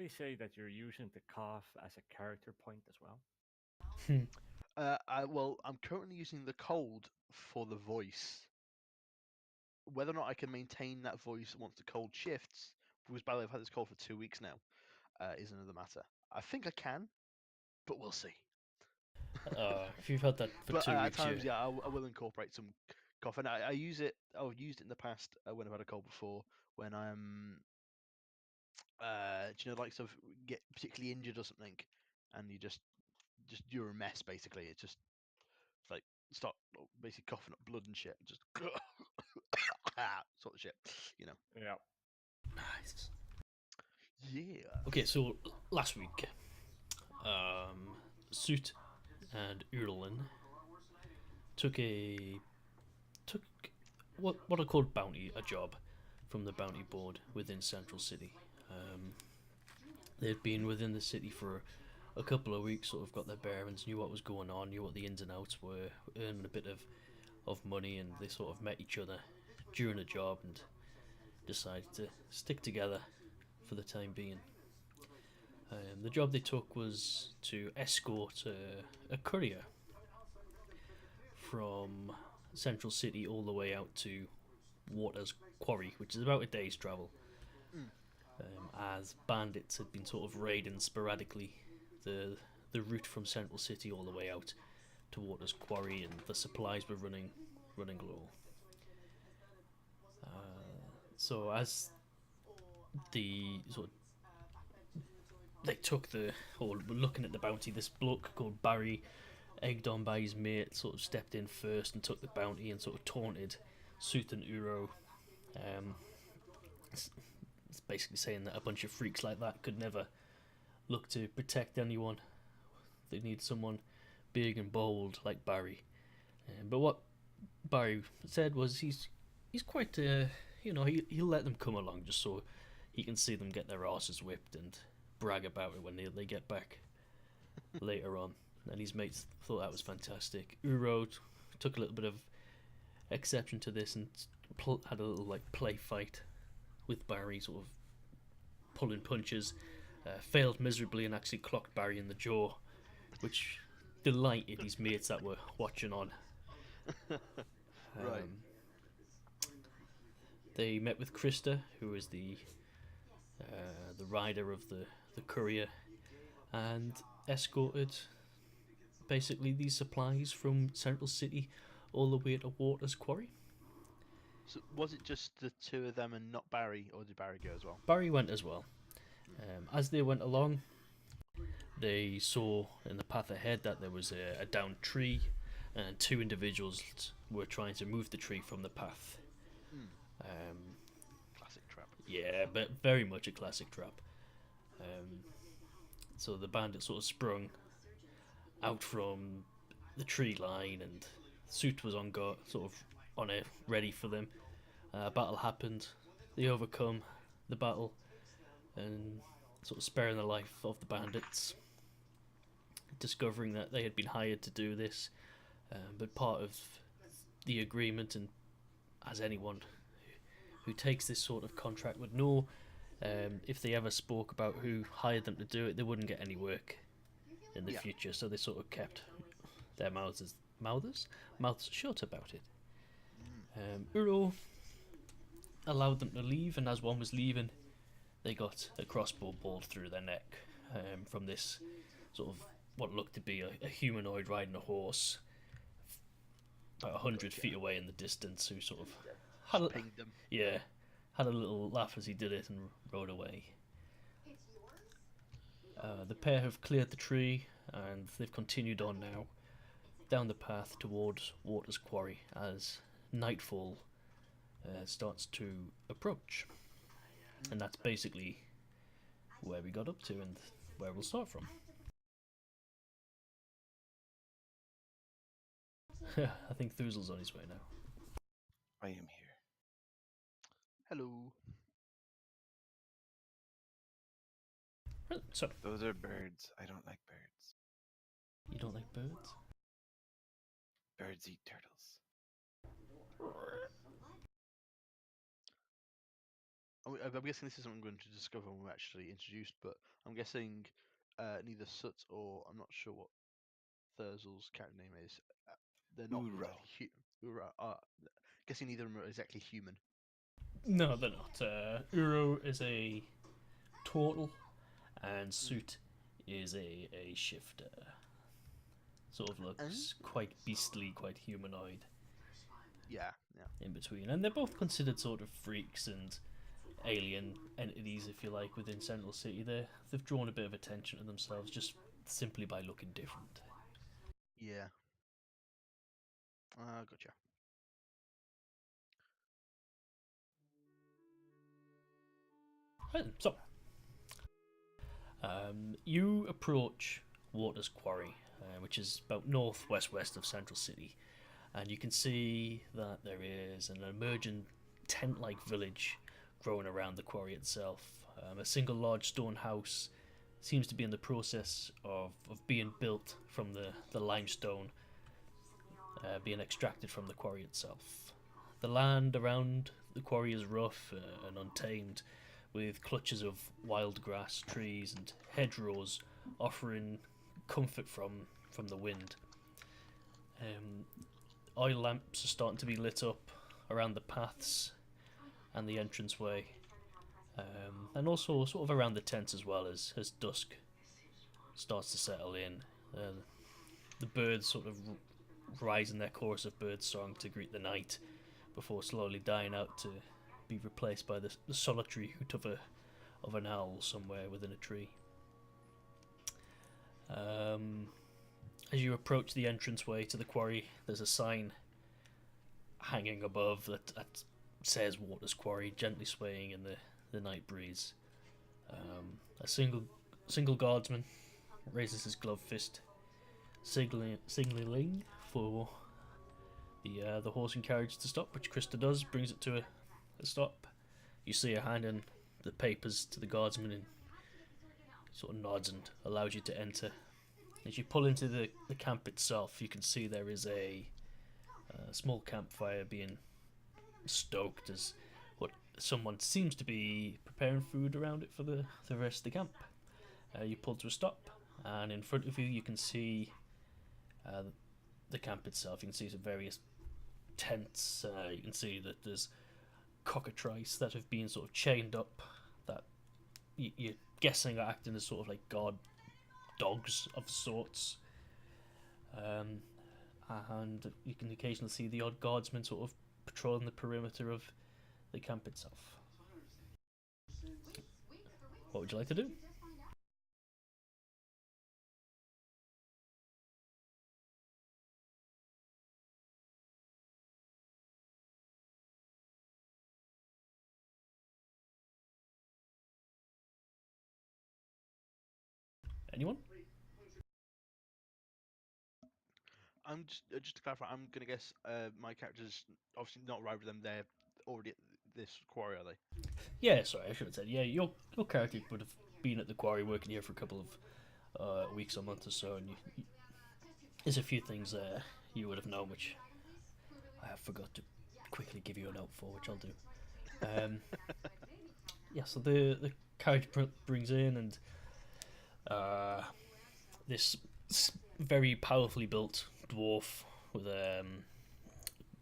safely say that you're using the cough as a character point as well? Hmm. Well, I'm currently using the cold for the voice. Whether or not I can maintain that voice once the cold shifts, because by the way, I've had this cold for 2 weeks now, is another matter. I think I can, but we'll see. If you've had that for But two at weeks, yeah. times, yeah, I will incorporate some cough, and I use it. I've used it in the past when I've had a cold before. When I'm, do you know, like sort of get particularly injured or something, and just you're a mess basically. It's just like start basically coughing up blood and shit, just sort of shit, you know. Yeah. Nice. Yeah. Okay, so last week, um, Soot and Urolin took a took what are called bounty, a job from the bounty board within Central City. Um, they'd been within the city for a couple of weeks, sort of got their bearings, knew what was going on, knew what the ins and outs were, earning a bit of money, and they sort of met each other during a job and decided to stick together for the time being. The job they took was to escort a courier from Central City all the way out to Waters Quarry, which is about a day's travel, Mm. as bandits had been sort of raiding sporadically the route from Central City all the way out to Waters Quarry, and the supplies were running low. So as the sort of they took the or were looking at the bounty, this bloke called Barry, egged on by his mate, sort of stepped in first and took the bounty and sort of taunted Soot and Uro. Um, it's basically saying that a bunch of freaks like that could never look to protect anyone. They need someone big and bold like Barry. But what Barry said was he's quite he'll let them come along just so he can see them get their asses whipped and brag about it when they get back later on. And his mates thought that was fantastic. Uro took a little bit of exception to this and had a little like play fight with Barry, sort of pulling punches. Failed miserably and actually clocked Barry in the jaw, which delighted his mates that were watching on. Right. They met with Krista, who is the rider of the courier, and escorted basically these supplies from Central City all the way to Waters Quarry. So was it just the two of them and not Barry, or did Barry go as well? Barry went as well. As they went along, they saw in the path ahead that there was a downed tree, and two individuals were trying to move the tree from the path. Mm. Um, Classic trap. yeah, but very much a classic trap. So the bandit sort of sprung out from the tree line, and Soot was on guard, sort of on it, ready for them. Battle happened. They overcome the battle and sort of sparing the life of the bandits, discovering that they had been hired to do this, but part of the agreement, and as anyone who takes this sort of contract would know, if they ever spoke about who hired them to do it, they wouldn't get any work in the future. So they sort of kept their mouths shut about it. Uro allowed them to leave, and as one was leaving, they got a crossbow bolt through their neck from this sort of what looked to be a humanoid riding a horse about 100 feet away in the distance, who sort of had pinged them. had a little laugh as he did it and rode away. The pair have cleared the tree and they've continued on now down the path towards Waters Quarry as nightfall starts to approach. And that's basically where we got up to and where we'll start from. I think Thuzel's on his way now. I am here. Hello. So, Those are birds. I don't like birds. you don't like birds? Birds eat turtles. I'm guessing this is something I'm going to discover when we're actually introduced, but I'm guessing neither Soot or I'm not sure what Thurzel's character name is. They're not Uro. exactly guessing neither of them are exactly human. No, they're not. Uro is a turtle, and Soot is a shifter. Sort of looks quite beastly, quite humanoid Yeah, yeah. in between. And they're both considered sort of freaks and alien entities, if you like, within Central City. They've drawn a bit of attention to themselves just simply by looking different. Yeah. Gotcha. Right, so, you approach Waters Quarry, which is about northwest of Central City, and you can see that there is an emergent tent-like village growing around the quarry itself. A single large stone house seems to be in the process of being built from the limestone being extracted from the quarry itself. The land around the quarry is rough and untamed, with clutches of wild grass, trees, and hedgerows offering comfort from the wind. Oil lamps are starting to be lit up around the paths and the entranceway, and also sort of around the tents as well as dusk starts to settle in. The birds sort of rise in their chorus of bird song to greet the night before slowly dying out to be replaced by the solitary hoot of an owl somewhere within a tree. As you approach the entranceway to the quarry, there's a sign hanging above that says Waters Quarry, gently swaying in the night breeze. A single guardsman raises his gloved fist, signaling for the horse and carriage to stop, which Krista does, brings it to a stop. You see her handing the papers to the guardsman and sort of nods and allows you to enter. As you pull into the camp itself, you can see there is a small campfire being stoked as what someone seems to be preparing food around it for the rest of the camp. You pull to a stop, and in front of you, you can see the camp itself. You can see some various tents. You can see that there's cockatrice that have been sort of chained up that you're guessing are acting as sort of like guard dogs of sorts. And you can occasionally see the odd guardsman sort of patrolling the perimeter of the camp itself. What would you like to do? Anyone? I'm just to clarify. I'm gonna guess my character's obviously not arrived with them. They're already at this quarry, are they? Yeah, sorry, I should have said. Yeah, your character would have been at the quarry working here for a couple of weeks or months or so, and there's a few things there you would have known, which I have forgot to quickly give you a note for, which I'll do. Yeah, so the carriage brings in, and this very powerfully built dwarf with a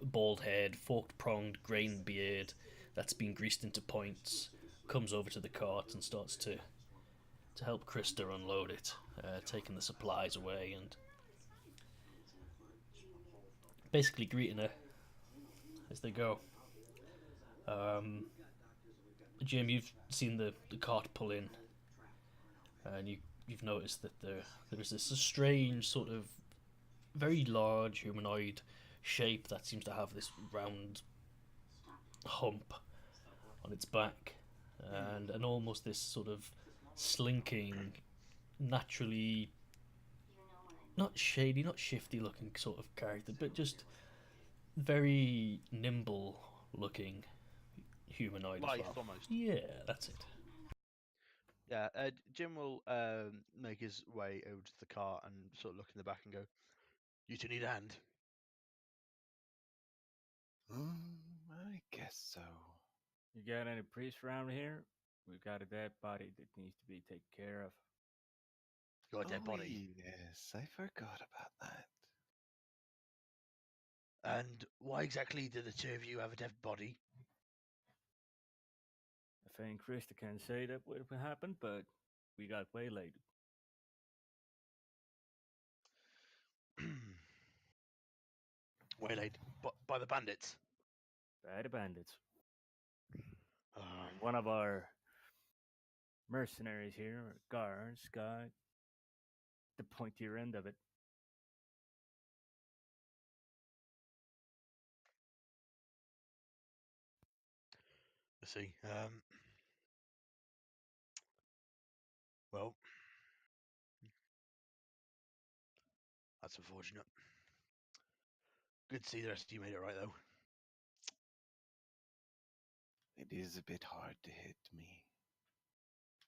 bald head, forked pronged grain beard that's been greased into points comes over to the cart and starts to help Krista unload it, taking the supplies away and basically greeting her as they go. Jim, you've seen the cart pull in, and you've noticed that there is this strange sort of very large humanoid shape that seems to have this round hump on its back, and almost this sort of slinking, naturally not shady, not shifty looking sort of character, but just very nimble looking humanoid Life as well. almost. Yeah, that's it. Yeah. Jim will make his way over to the car and sort of look in the back and go, "You two need a hand." I guess so. You got any priests around here? We've got a dead body that needs to be taken care of. Your dead Oh, body. yes, I forgot about that. And why exactly do the two of you have a dead body? I think Krista can say that what happened, but we got waylaid. Waylaid by the bandits. By the bandits. Oh, And one of our mercenaries here, or guards, got the pointier end of it. I see. Well, that's unfortunate. Good to see the rest of you made it right, though. It is a bit hard to hit me.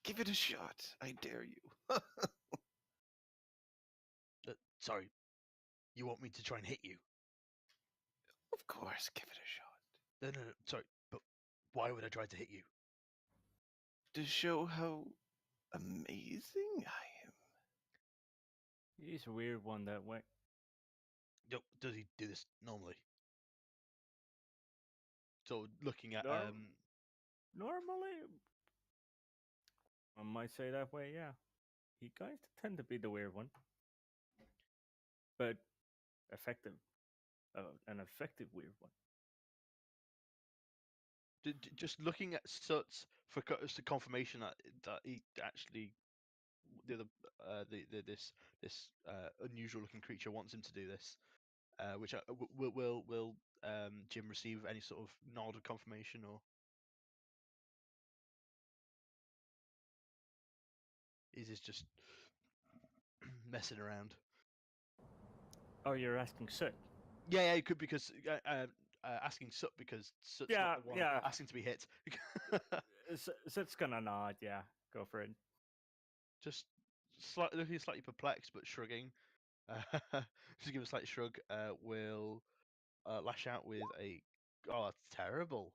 Give it a shot. I dare you. Sorry, you want me to try and hit you? Of course, give it a shot. No, sorry, but why would I try to hit you? To show how amazing I am. He's a weird one that way. Does he do this normally? So looking at Normally, I might say that way, yeah. He guys tend to be the weird one. But effective. An effective weird one. just looking at Soot's for confirmation that he actually this unusual looking creature wants him to do this, which will Jim receive any sort of nod of confirmation, or is this just messing around? Oh, you're asking Soot? Yeah, it could, because asking Soot because Soot's Yeah, not the one yeah. asking to be hit. Soot's gonna nod, yeah. Go for it. Just looking slightly perplexed but shrugging. Just give a slight shrug. Will lash out with a that's terrible,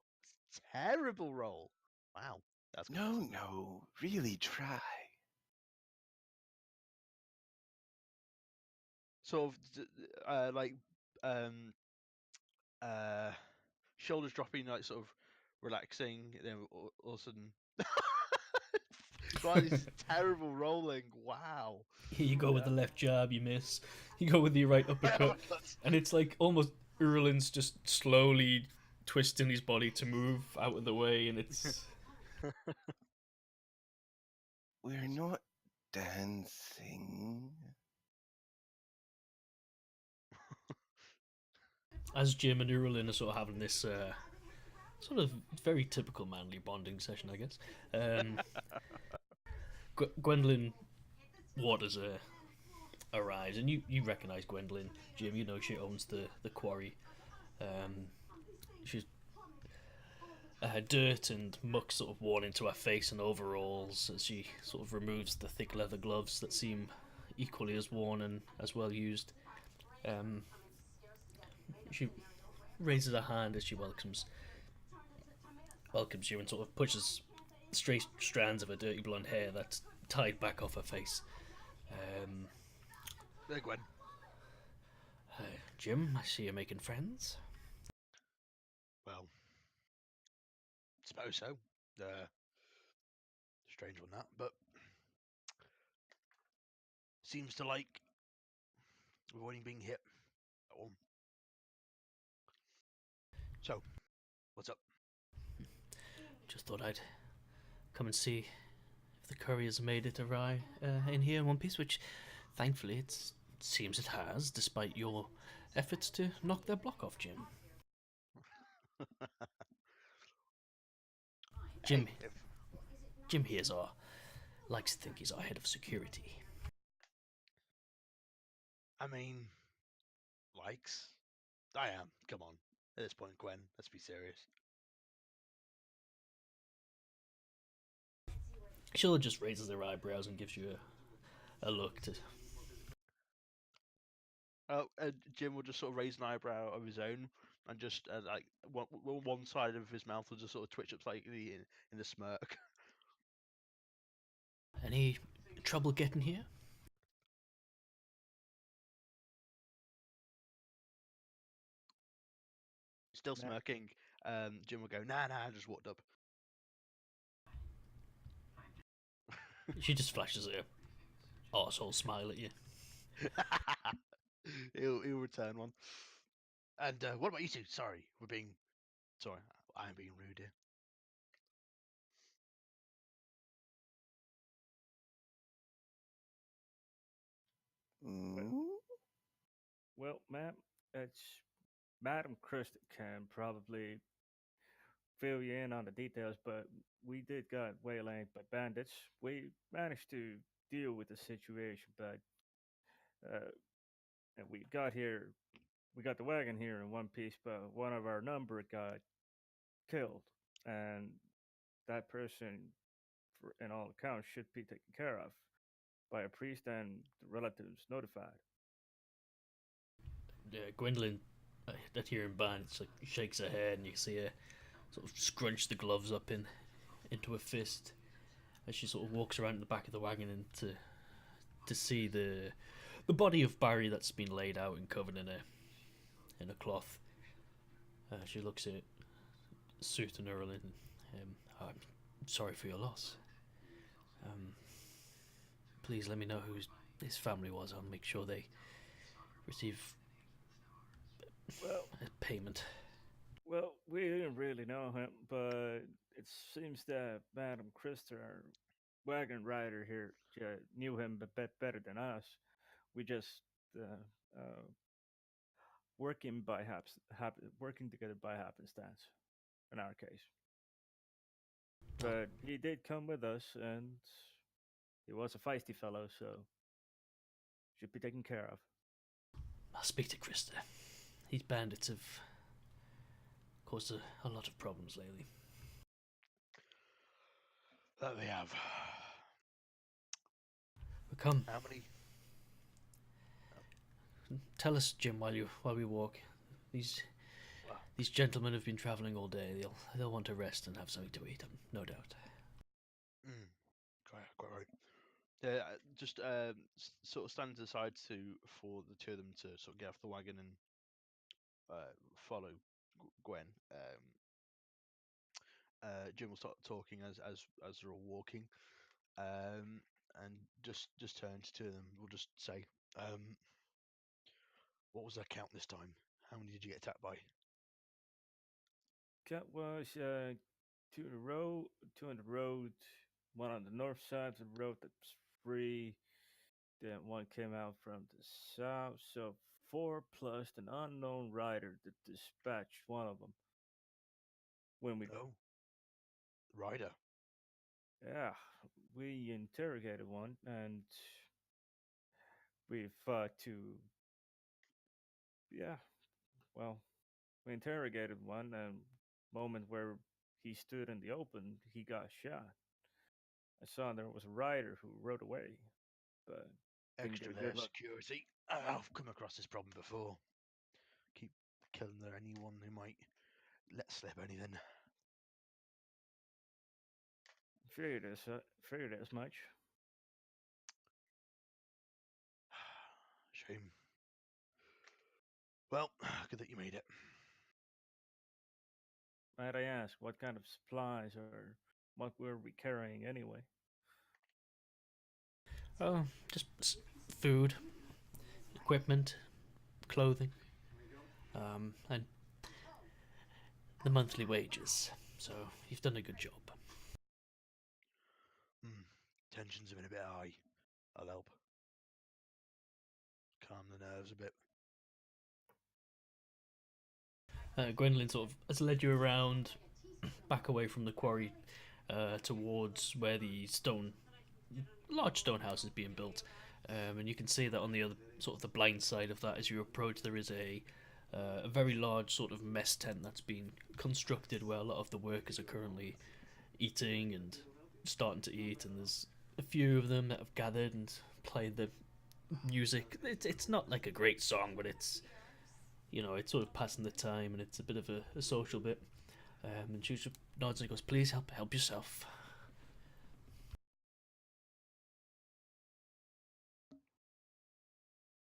terrible roll. Wow, that's No, pathetic. no, really try. Sort of like um shoulders dropping, like sort of relaxing. Then all of a sudden, wow, this is terrible rolling. Wow. You go with Yeah. the left jab, you miss. You go with the right uppercut, and it's like almost Urolin's just slowly twisting his body to move out of the way, and it's We're not dancing. as Jim and Urolin are sort of having this sort of very typical manly bonding session, I guess. Gwendolyn Waters arrives, and you recognise Gwendolyn, Jim. You know she owns the quarry. She's dirt and muck sort of worn into her face and overalls as she sort of removes the thick leather gloves that seem equally as worn and as well used. She raises her hand as she welcomes you and sort of pushes straight strands of her dirty blonde hair that's tied back off her face. There, Gwen. Jim, I see you're making friends. Well, suppose so. Strange one that, but seems to like avoiding being hit. So, what's up? Just thought I'd come and see if the courier's made it arrive in here in one piece, which thankfully it seems it has, despite your efforts to knock their block off, Jim. Jim, Hey, Jim here's likes to think he's our head of security. I mean, likes. I am. Come on. At this point, Gwen, let's be serious. She'll just raises her eyebrows and gives you a look to. Jim will just sort of raise an eyebrow of his own, and just like one side of his mouth will just sort of twitch up slightly in the smirk. Any trouble getting here? Still Nah. smirking. Jim will go, nah, I just walked up. She just flashes a arsehole smile at you. he'll return one. And what about you two? Sorry, sorry, I'm being rude here. Mm? Well, ma'am, it's Madam Krista can probably fill you in on the details, but we did got waylaid by bandits. We managed to deal with the situation, but and we got here. We got the wagon here in one piece, but one of our number got killed, and that person, in all accounts, should be taken care of by a priest and the relatives notified. Gwendolyn, that hearing bandits, like shakes her head, and you see her sort of scrunch the gloves up into a fist as she sort of walks around the back of the wagon and to see the body of Barry that's been laid out and covered in a cloth. She looks at Soot and Urolin. I'm sorry for your loss. Please let me know who his family was. I'll make sure they receive Well, a payment. well, we didn't really know him, but it seems that Madam Krista, our wagon rider here, knew him a bit better than us. We just working together by happenstance in our case. But he did come with us, and he was a feisty fellow, so should be taken care of. I'll speak to Krista. These bandits have caused a lot of problems lately. That they have. But come, How many? tell us, Jim, while we walk. These gentlemen have been travelling all day. They'll want to rest and have something to eat, no doubt. Quite right. Yeah, just sort of stand aside for the two of them to sort of get off the wagon and follow Gwen. Jim will start talking as they're all walking, and just turns to them. We'll just say, "What was that count this time? How many did you get attacked by?" That was two in a row, two on the road, one on the north side of the road that's free. Then one came out from the south, so four plus an unknown rider that dispatched one of them. When we, Oh, Ryder. yeah, we interrogated one, and we fought to, yeah, well, we interrogated one, and moment where he stood in the open, he got shot. I saw there was a rider who rode away, but didn't get Extra a layer good of look. security. I've come across this problem before. Keep killing anyone who might let slip anything. Figured as much. Shame. Well, good that you made it. Might I ask what kind of supplies or what were we carrying anyway? Oh, just food, equipment, clothing, and the monthly wages. So you've done a good job. Tensions have been a bit high. I'll help. Calm the nerves a bit. Gwendolyn sort of has led you around, back away from the quarry, towards where the large stone house is being built, and you can see that on the other sort of the blind side of that, as you approach, there is a very large sort of mess tent that's been constructed where a lot of the workers are currently eating and starting to eat, and there's a few of them that have gathered and played the music. It's not like a great song, but it's you know, it's sort of passing the time and it's a bit of a social bit. And she just nods and goes, "Please help yourself."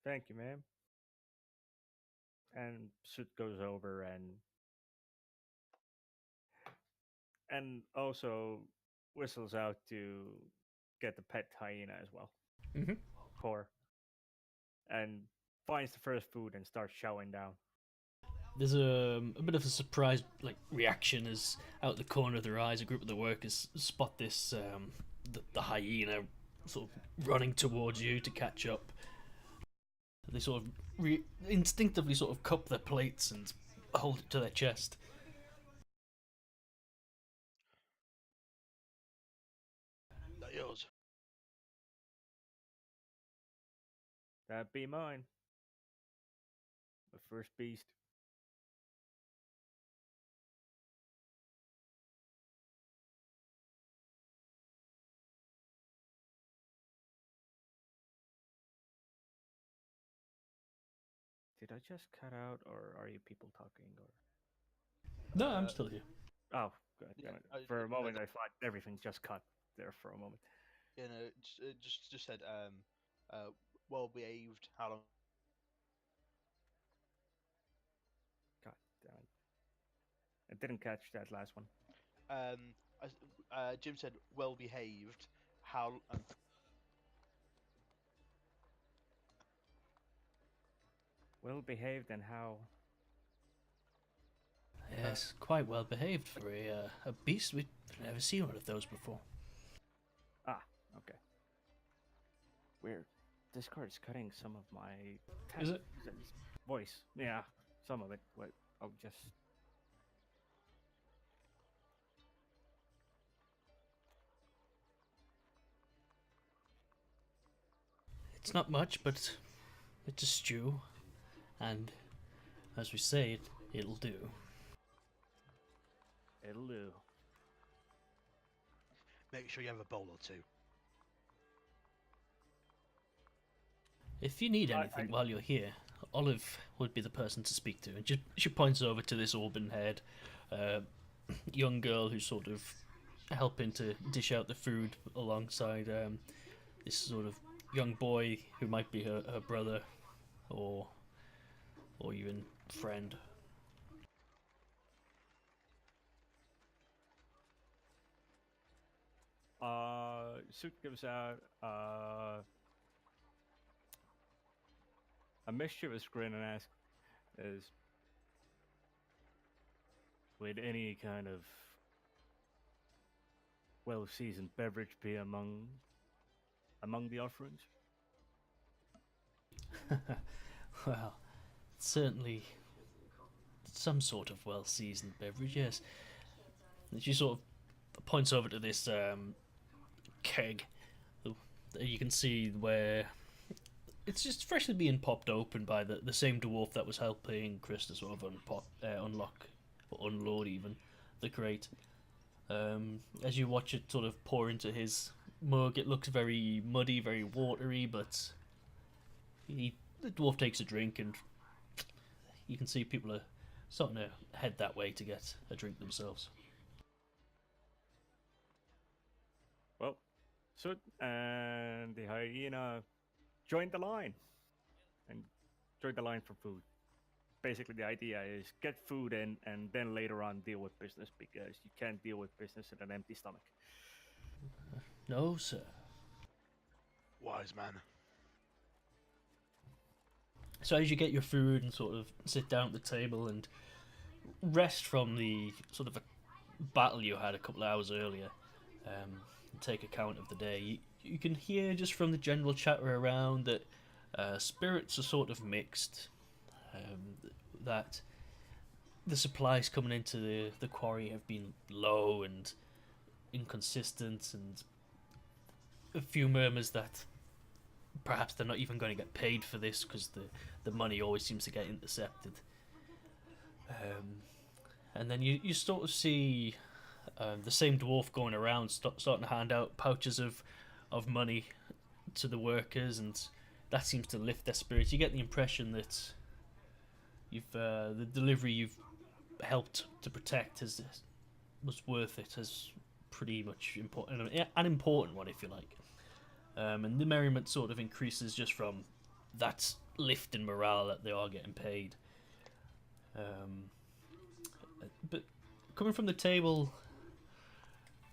Thank you, ma'am. And Soot goes over and also whistles out to get the pet hyena as well, Mm-hmm. Core, and finds the first food and starts chowing down. There's a bit of a surprised like reaction as out the corner of their eyes, a group of the workers spot this the hyena sort of running towards you to catch up. They sort of instinctively sort of cup their plates and hold it to their chest. That yours? That'd be mine. The first beast. Did I just cut out, or are you people talking? Or No, I'm still here. oh, good. Yeah, Damn it. I- For a no, moment, I thought everything just cut there for a moment. You know, just said well behaved. How long? God damn it. I didn't catch that last one. Jim said well behaved. How? Well behaved and how? Yes, quite well behaved for a beast. We've never seen one of those before. Ah, okay. Weird. Discord is cutting some of my Is it? voice. Yeah, some of it. Wait, I'll just. It's not much, but it's a stew, and as we say, it'll do. It'll do. Make sure you have a bowl or two. If you need I- anything while you're here, Olive would be the person to speak to. And she points over to this auburn-haired young girl who's sort of helping to dish out the food alongside this sort of young boy who might be her brother or even friend. Suit gives out a mischievous grin and asks, "Is would any kind of well-seasoned beverage be among the offerings?" Well, certainly some sort of well-seasoned beverage, yes. And she sort of points over to this keg that you can see where it's just freshly being popped open by the same dwarf that was helping Chris to sort of unlock or unload even the crate. As you watch it sort of pour into his mug, it looks very muddy, very watery, but the dwarf takes a drink and you can see people are starting to head that way to get a drink themselves. Well, Soot and the hyena joined the line and joined the line for food. Basically, the idea is get food in and then later on deal with business because you can't deal with business in an empty stomach. No, sir. Wise man. So as you get your food and sort of sit down at the table and rest from the sort of a battle you had a couple of hours earlier, take account of the day, you can hear just from the general chatter around that spirits are sort of mixed, that the supplies coming into the quarry have been low and inconsistent, and a few murmurs that perhaps they're not even going to get paid for this because the money always seems to get intercepted. And then you sort of see the same dwarf going around starting to hand out pouches of money to the workers, and that seems to lift their spirits. You get the impression that You've the delivery you've helped to protect was worth it. As pretty much important, an important one if you like. And the merriment sort of increases just from that lift in morale that they are getting paid. But coming from the table,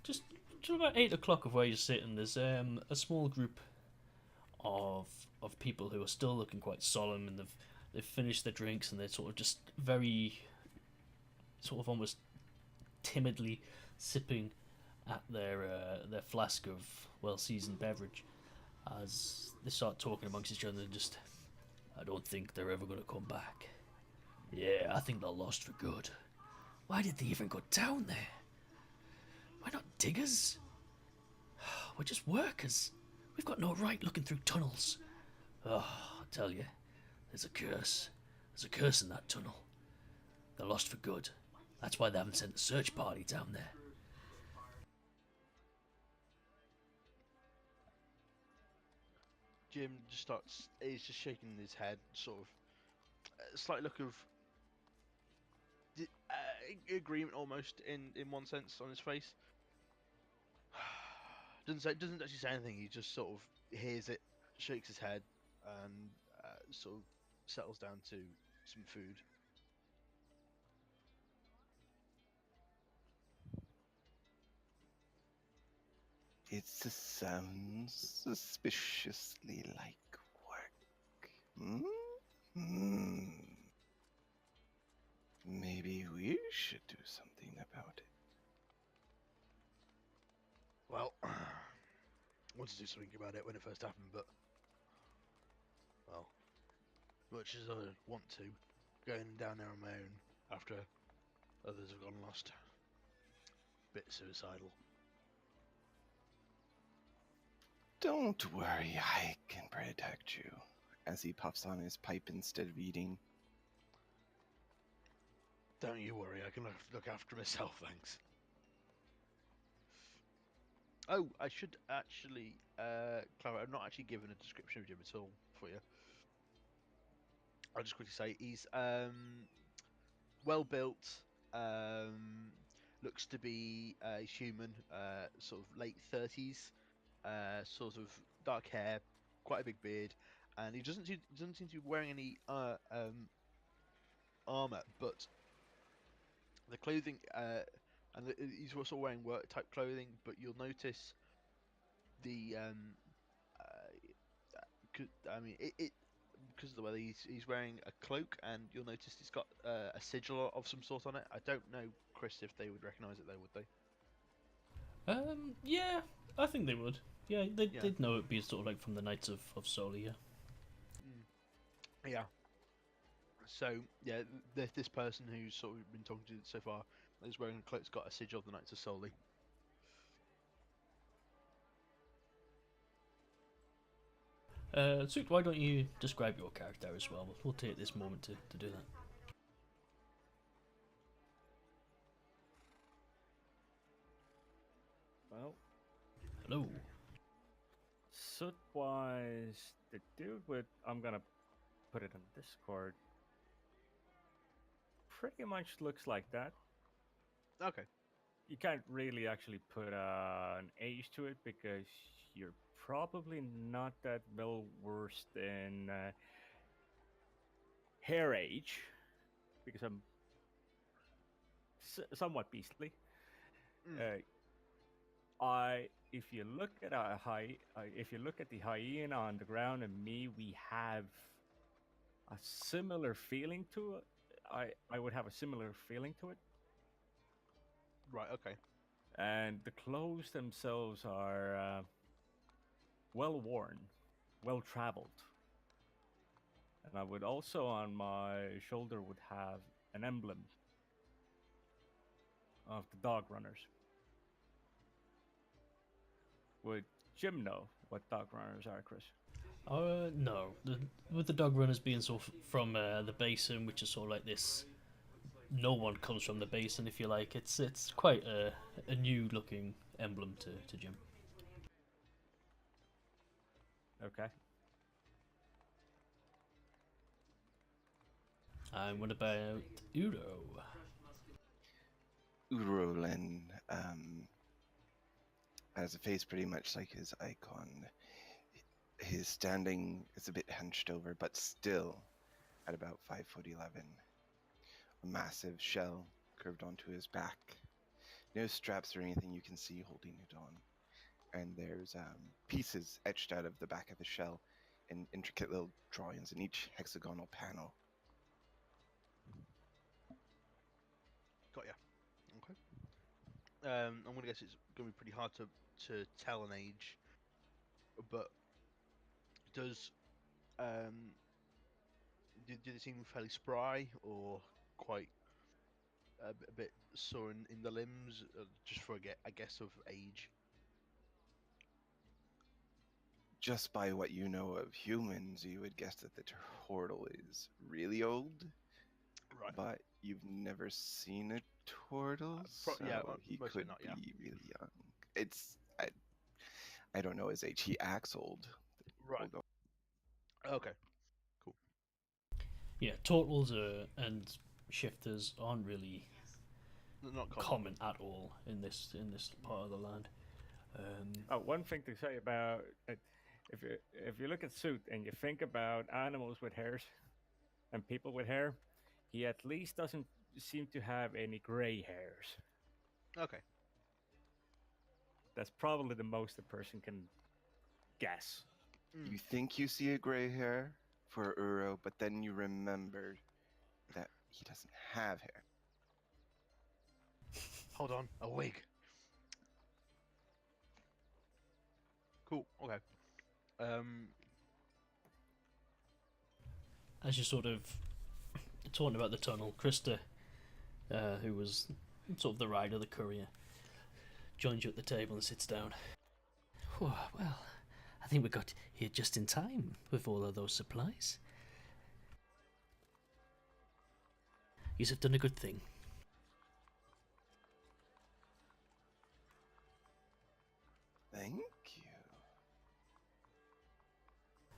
just about 8 o'clock of where you're sitting, there's a small group of people who are still looking quite solemn, and they've finished their drinks, and they're sort of just very sort of almost timidly sipping at their flask of well-seasoned beverage as they start talking amongst each other and just, I don't think they're ever going to come back. Yeah, I think they're lost for good. Why did they even go down there? We're not diggers. We're just workers. We've got no right looking through tunnels. Oh, I tell you, there's a curse. There's a curse in that tunnel. They're lost for good. That's why they haven't sent a search party down there. Jim just starts. He's just shaking his head, sort of a slight look of agreement, almost in one sense, on his face. Doesn't actually say anything. He just sort of hears it, shakes his head, and sort of settles down to some food. It sounds suspiciously like work. Hmm? Maybe we should do something about it. Well, I wanted to do something about it when it first happened, but well, much as I want to, going down there on my own after others have gone lost, bit suicidal. Don't worry, I can protect you. As he puffs on his pipe instead of eating. Don't you worry, I can look after myself, thanks. Oh, I should actually, Clara, I've not actually given a description of Jim at all for you. I'll just quickly say he's well built, looks to be human, sort of late 30s, sort of dark hair, quite a big beard, and he doesn't seem to be wearing any armor, but the clothing, he's also wearing work type clothing, but you'll notice the I mean it because of the weather, he's wearing a cloak, and you'll notice he's got a sigil of some sort on it. I don't know, Chris, if they would recognise it though, would they? Yeah, I think they would. Yeah, Yeah. they'd know it'd be sort of like from the Knights of Soli, yeah. Yeah. So yeah, this person who's sort of been talking to so far is wearing a cloak that's got a sigil of the Knights of Soli. Soot, why don't you describe your character as well? We'll take this moment to do that. Well, Hello. Soot-wise, the dude with, I'm gonna put it on Discord, pretty much looks like that. Okay. You can't really actually put an age to it because you're probably not that well versed in hair age, because I'm somewhat beastly. If you look at if you look at the hyena on the ground and me, we have a similar feeling to it. I would have a similar feeling to it. Right. Okay. And the clothes themselves are well worn, well traveled. And I would also on my shoulder would have an emblem of the dog runners. Would Jim know what dog runners are, Chris? No. With the dog runners being sort of from the basin, which is sort of like this. No one comes from the basin, if you like. It's quite a new looking emblem to Jim. Okay. And what about Uro? Urolin has a face pretty much like his icon. His standing is a bit hunched over, but still at about 5'11". A massive shell curved onto his back. No straps or anything you can see holding it on. And there's pieces etched out of the back of the shell in intricate little drawings in each hexagonal panel. Got ya. Okay. I'm gonna guess it's gonna be pretty hard to tell an age, but does do they seem fairly spry or quite a bit sore in the limbs? Just for a guess of age. Just by what you know of humans, you would guess that the turtle is really old. Right. But you've never seen a turtle, so he mostly could not, be yeah. really young. I don't know his age. He acts old. Right. Old. Okay. Cool. Yeah, turtles and shifters aren't really Not common at all in this part of the land. One thing to say about it, if you look at Soot and you think about animals with hairs and people with hair, he at least doesn't seem to have any gray hairs. Okay. That's probably the most a person can guess. You think you see a gray hair for Uro, but then you remember that he doesn't have hair. Hold on. A wig. Cool. Okay. As you're sort of talking about the tunnel, Krista, who was sort of the rider, the courier, joins you at the table and sits down. Oh, well, I think we got here just in time with all of those supplies. You have done a good thing. Thank you.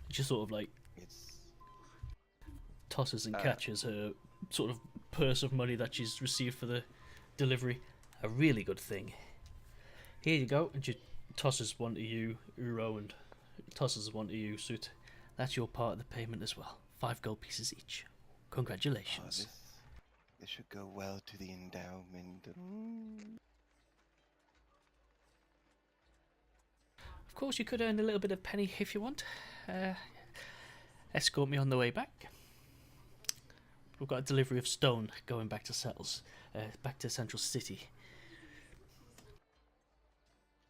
She sort of like It's tosses and catches her sort of purse of money that she's received for the delivery. A really good thing. Here you go, and she tosses one to you, Uro, and tosses one to you, Soot. That's your part of the payment as well. 5 gold pieces each. Congratulations. this should go well to the endowment. Of course, you could earn a little bit of penny if you want. Escort me on the way back. We've got a delivery of stone going back to Settles, back to Central City.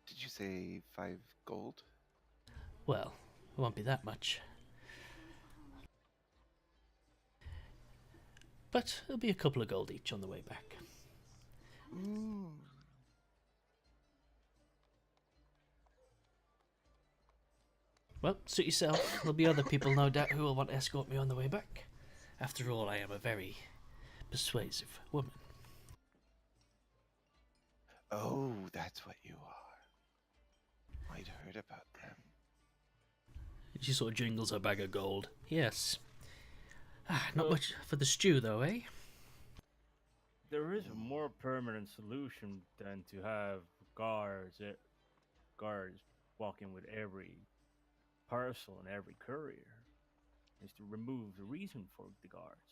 Did you say 5 gold? Well, it won't be that much. But it'll be a couple of gold each on the way back. Ooh. Well, suit yourself. There'll be other people, no doubt, who will want to escort me on the way back. After all, I am a very persuasive woman. Oh, that's what you are. I'd heard about them. She sort of jingles her bag of gold. Yes. Not much for the stew, though, eh? There is a more permanent solution than to have guards walking with every parcel and every courier. Is to remove the reason for the guards.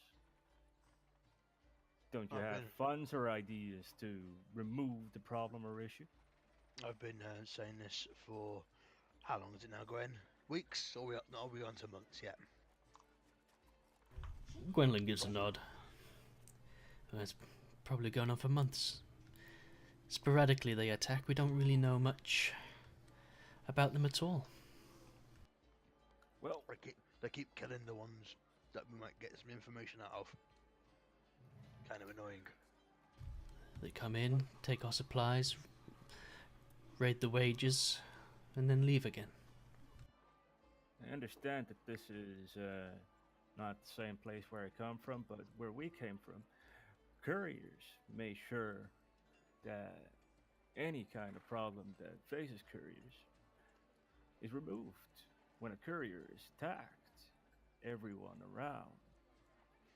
Don't you have funds or ideas to remove the problem or issue? I've been saying this for how long is it now, Gwen? Weeks, or are we on to months yet? Gwendolyn gives a nod. It's probably going on for months. Sporadically they attack. We don't really know much about them at all. Well, They keep killing the ones that we might get some information out of. Kind of annoying. They come in, take our supplies, raid the wages, and then leave again. I understand that this is not the same place where I come from, but where we came from, couriers made sure that any kind of problem that faces couriers is removed. When a courier is attacked, everyone around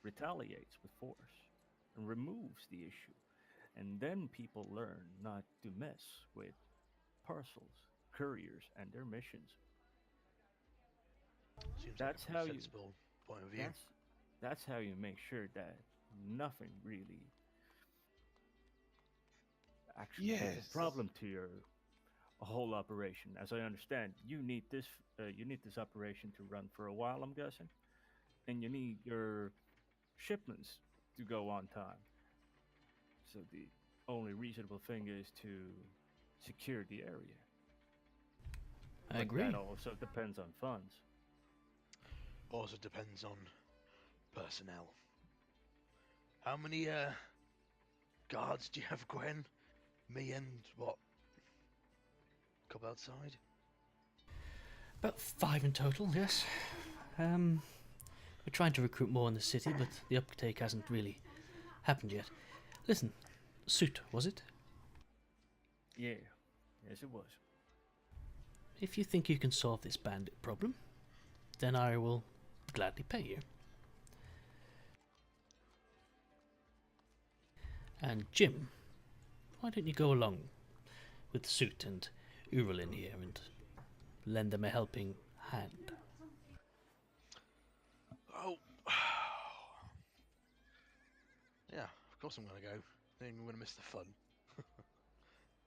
retaliates with force and removes the issue. And then people learn not to mess with parcels, couriers, and their missions. Seems like a That's pretty how you sensible point of view. that's that's how you make sure that nothing really actually gives Yes. a problem to your whole operation. As I understand, you need this operation to run for a while, I'm guessing, and you need your shipments to go on time. So the only reasonable thing is to secure the area. I But agree. that also depends on funds. Also depends on personnel. How many guards do you have, Gwen? Me and what? Couple outside? About 5 in total, yes. We're trying to recruit more in the city, but the uptake hasn't really happened yet. Listen, Soot, was it? Yeah, yes, it was. If you think you can solve this bandit problem, then I will gladly pay you. And Jim, why don't you go along with Soot and Urolin here and lend them a helping hand? Oh. Yeah, of course I'm gonna go. I think I'm gonna miss the fun.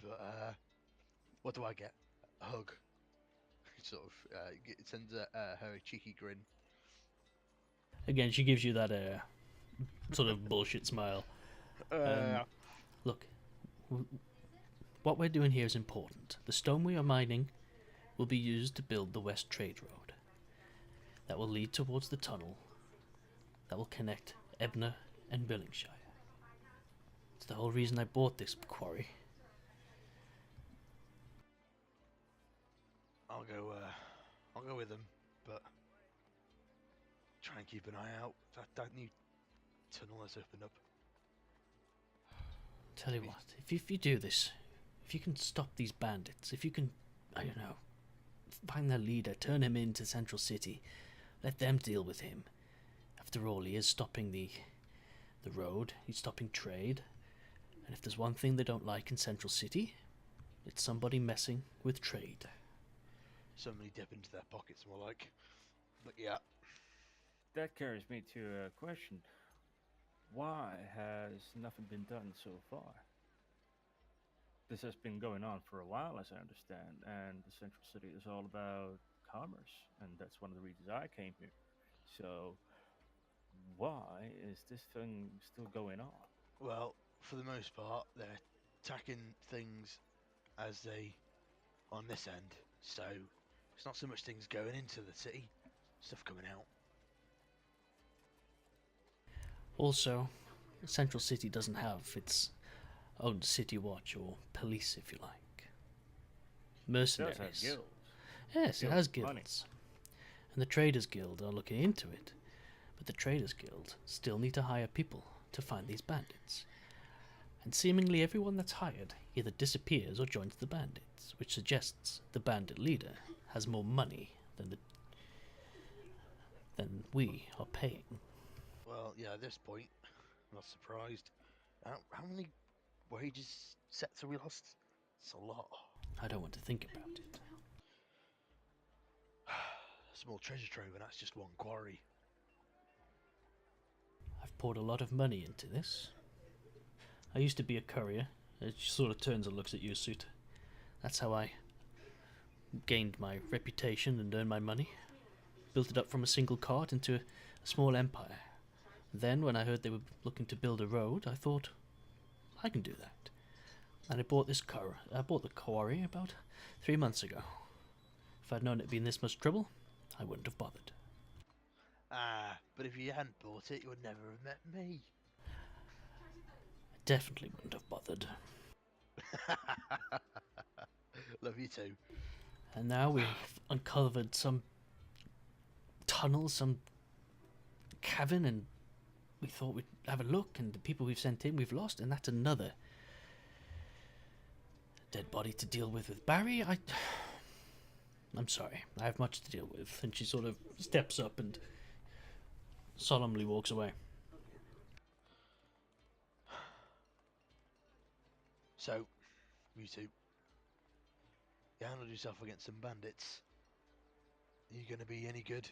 But what do I get? A hug. Sort of sends her a cheeky grin. Again, she gives you that sort of bullshit smile. Look, what we're doing here is important. The stone we are mining will be used to build the West Trade Road. That will lead towards the tunnel that will connect Ebner and Billingshire. It's the whole reason I bought this quarry. I'll go with them, but try and keep an eye out. That new tunnel has opened up. Tell you what, if you do this, if you can stop these bandits, if you can, I don't know, find their leader, turn him into Central City, let them deal with him. After all, he is stopping the road, he's stopping trade, and if there's one thing they don't like in Central City, it's somebody messing with trade. Somebody dip into their pockets, more like. But yeah. That carries me to a question. Why has nothing been done so far? This has been going on for a while, as I understand, and the Central City is all about commerce, and that's one of the reasons I came here. So, why is this thing still going on? Well, for the most part, they're attacking things as they on this end. So it's not so much things going into the city, stuff coming out. Also, Central City doesn't have its own city watch or police, if you like. It Mercenaries. does have guilds. Yes, it Guilds has of money. guilds. And the Traders Guild are looking into it. But the Traders Guild still need to hire people to find these bandits. And seemingly everyone that's hired either disappears or joins the bandits, which suggests the bandit leader has more money than we are paying. Well, yeah, at this point, I'm not surprised. How many wages sets have we lost? It's a lot. I don't want to think about it. Small treasure trove, and that's just one quarry. I've poured a lot of money into this. I used to be a courier. It sort of turns and looks at you, Soot. That's how I gained my reputation and earned my money. Built it up from a single cart into a small empire. Then, when I heard they were looking to build a road, I thought, I can do that. And I bought the quarry about 3 months ago. If I'd known it'd be in this much trouble, I wouldn't have bothered. Ah, but if you hadn't bought it, you would never have met me. I definitely wouldn't have bothered. Love you too. And now we've uncovered some tunnel, some cavern, and we thought we'd have a look, and the people we've sent in we've lost, and that's another dead body to deal with Barry. I'm sorry, I have much to deal with. And she sort of steps up and solemnly walks away. So, you two, you handled yourself against some bandits. Are you going to be any good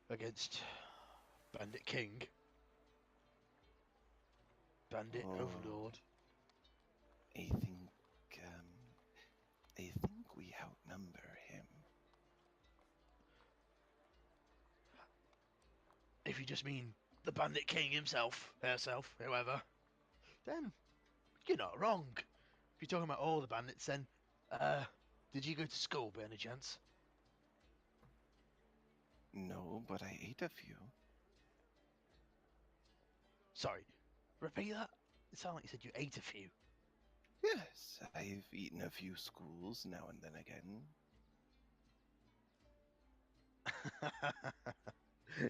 against Bandit King? Bandit Oh. Overlord? I think we outnumber him. If you just mean the Bandit King himself, herself, whoever, then you're not wrong. If you're talking about all the bandits, then, did you go to school by any chance? No, but I ate a few. Sorry, repeat that? It sounded like you said you ate a few. Yes, I've eaten a few schools now and then again.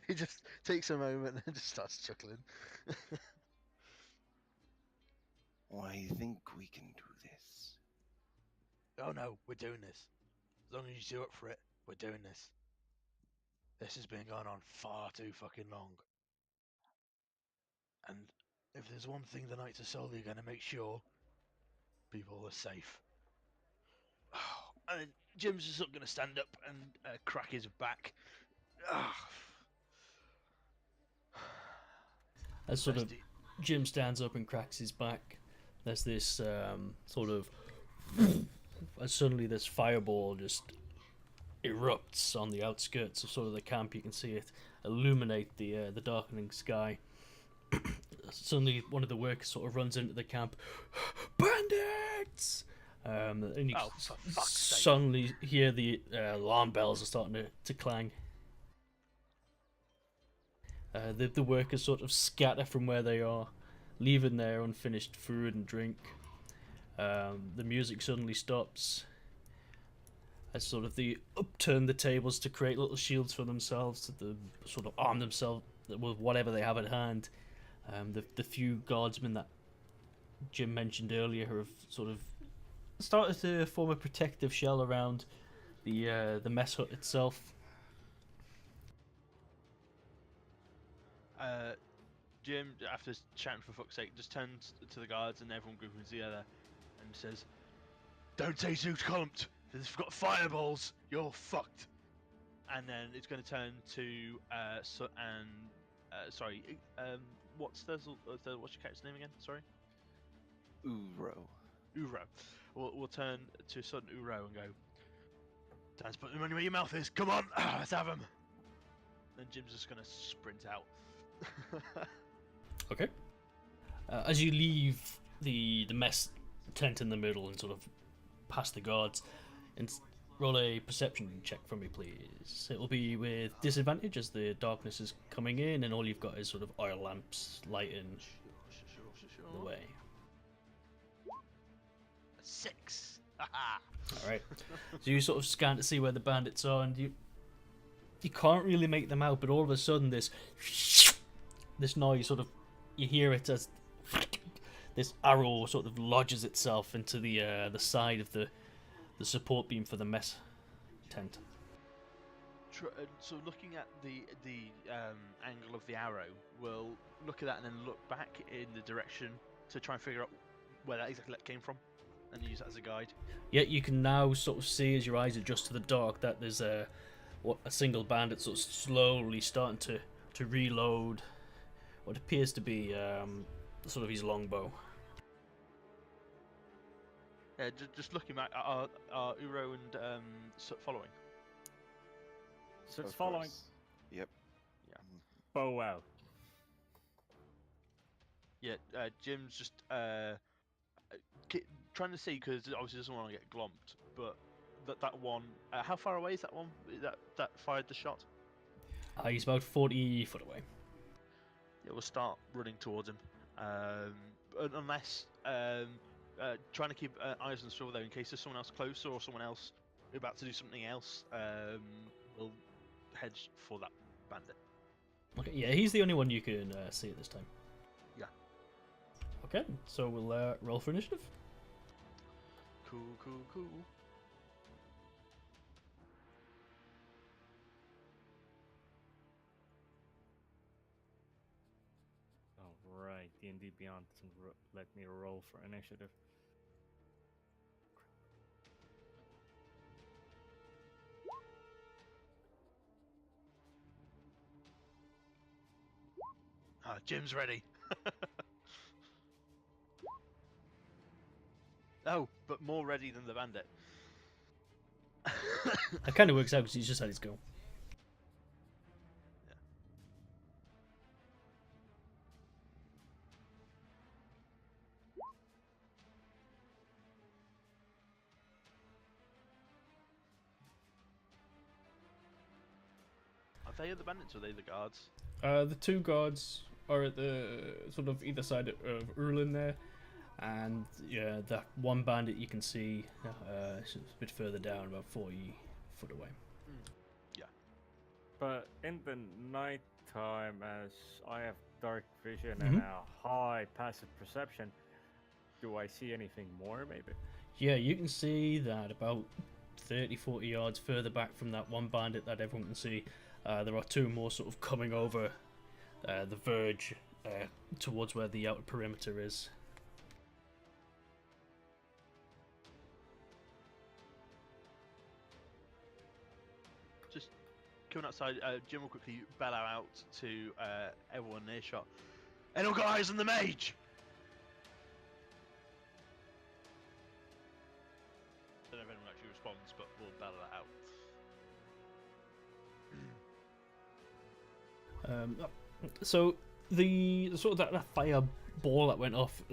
He just takes a moment and just starts chuckling. Well, I think we can do this. Oh no, we're doing this. As long as you're up for it, we're doing this. This has been going on far too fucking long. And if there's one thing the Knights of Soul are going to make sure, people are safe. And Jim's just going to stand up and crack his back. As sort of Jim stands up and cracks his back, there's this sort of, and suddenly this fireball just erupts on the outskirts of sort of the camp. You can see it illuminate the darkening sky. Suddenly, one of the workers sort of runs into the camp. Bandits! And you suddenly hear the alarm bells are starting to clang. The workers sort of scatter from where they are, leaving their unfinished food and drink. The music suddenly stops as sort of they upturn the tables to create little shields for themselves, to sort of arm themselves with whatever they have at hand. The few guardsmen that Jim mentioned earlier have sort of started to form a protective shell around the mess hut itself. Jim, after chatting for fuck's sake, just turns to the guards and everyone grouping together and says, "Don't say Zoot clumped! If they've got fireballs, you're fucked!" And then it's going to turn to what's your character's name again? Sorry. Uro. We'll turn to Soot and Uro and go, "Time to put the money where your mouth is. Come on, let's have them." Then Jim's just going to sprint out. Okay. As you leave the mess tent in the middle and sort of past the guards, and roll a perception check for me, please. It will be with disadvantage as the darkness is coming in and all you've got is sort of oil lamps lighting the way. 6. Alright. So you sort of scan to see where the bandits are and you can't really make them out, but all of a sudden this noise sort of, you hear it as this arrow sort of lodges itself into the side of the support beam for the mess tent. So looking at the angle of the arrow, we'll look at that and then look back in the direction to try and figure out where that exactly came from and use that as a guide. Yeah, you can now sort of see as your eyes adjust to the dark that there's a single bandit sort of slowly starting to reload what appears to be sort of his longbow. Yeah, just looking back, are Uro and Soot following? So it's following. Yep. Yeah. Bow out. Yeah, Jim's just trying to see because obviously doesn't want to get glomped, but that one. How far away is that one? That fired the shot? He's about 40 foot away. Yeah, we'll start running towards him. Unless trying to keep eyes on the swivel there in case there's someone else closer or someone else about to do something else. We'll hedge for that bandit. Okay, yeah, he's the only one you can see at this time. Yeah. Okay, so we'll roll for initiative. Cool. Alright, D&D Beyond doesn't let me roll for initiative. Jim's ready. Oh, but more ready than the bandit. That kind of works out because he's just had his go. Are they the bandits or are they the guards? The two guards are at the sort of either side of Urolin there, and yeah, that one bandit you can see it's a bit further down, about 40 foot away. But in the night time, as I have dark vision and a high passive perception, do I see anything more, maybe? Yeah, you can see that about 30-40 yards further back from that one bandit that everyone can see, there are two more sort of coming over the verge towards where the outer perimeter is. Just coming outside, Jim will quickly bellow out to everyone near shot. Anyone got eyes on the mage? I don't know if anyone actually responds, but we'll bellow that out. So the sort of that fire ball that went off,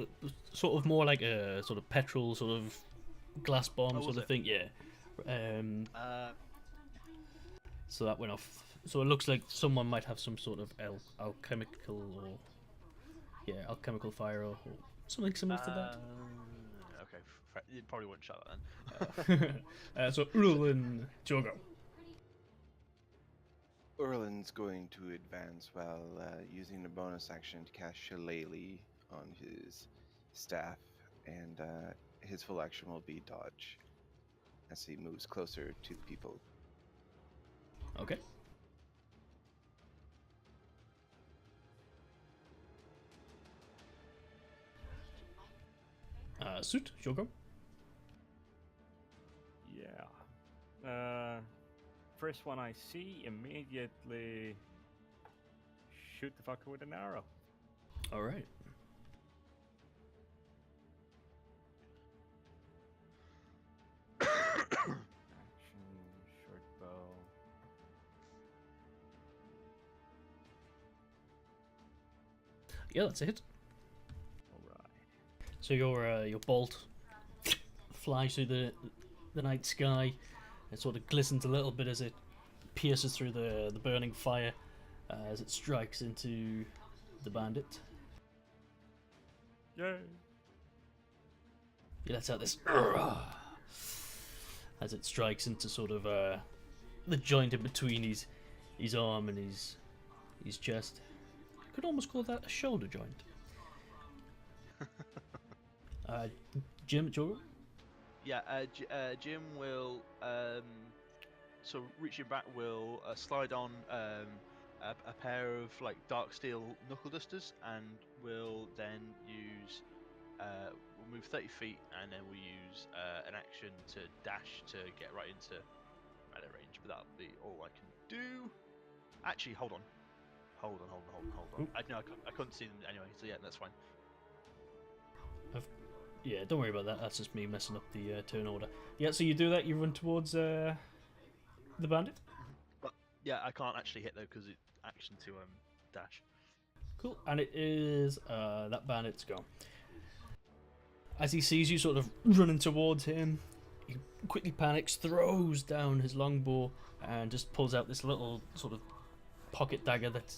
sort of more like a sort of petrol sort of glass bomb sort of thing. Yeah. So that went off. So it looks like someone might have some sort of alchemical fire or something similar to that. Okay, you probably wouldn't shut that then. So Urolin, Jogo. Urlin's going to advance while using the bonus action to cast Shillelagh on his staff, and his full action will be dodge as he moves closer to people. Okay. Soot, Jogo. Yeah. First one I see, immediately shoot the fucker with an arrow. All right. Action, short bow. Yeah, that's a hit. Alright. So your bolt flies through the night sky. It sort of glistens a little bit as it pierces through the burning fire as it strikes into the bandit. Yay! He lets out this as it strikes into sort of the joint in between his arm and his chest. You could almost call that a shoulder joint. Jim, Joel? Yeah, Jim will, so reaching back, will slide on a pair of like dark steel knuckle dusters, and will then use, we'll move 30 feet, and then we'll use an action to dash to get right into melee range, but that'll be all I can do. Actually, hold on. I couldn't see them anyway, so yeah, that's fine. Yeah, don't worry about that. That's just me messing up the turn order. Yeah, so you do that. You run towards the bandit. But yeah, I can't actually hit though because it's action to dash. Cool, and it is that bandit's go. As he sees you sort of running towards him, he quickly panics, throws down his longbow, and just pulls out this little sort of pocket dagger that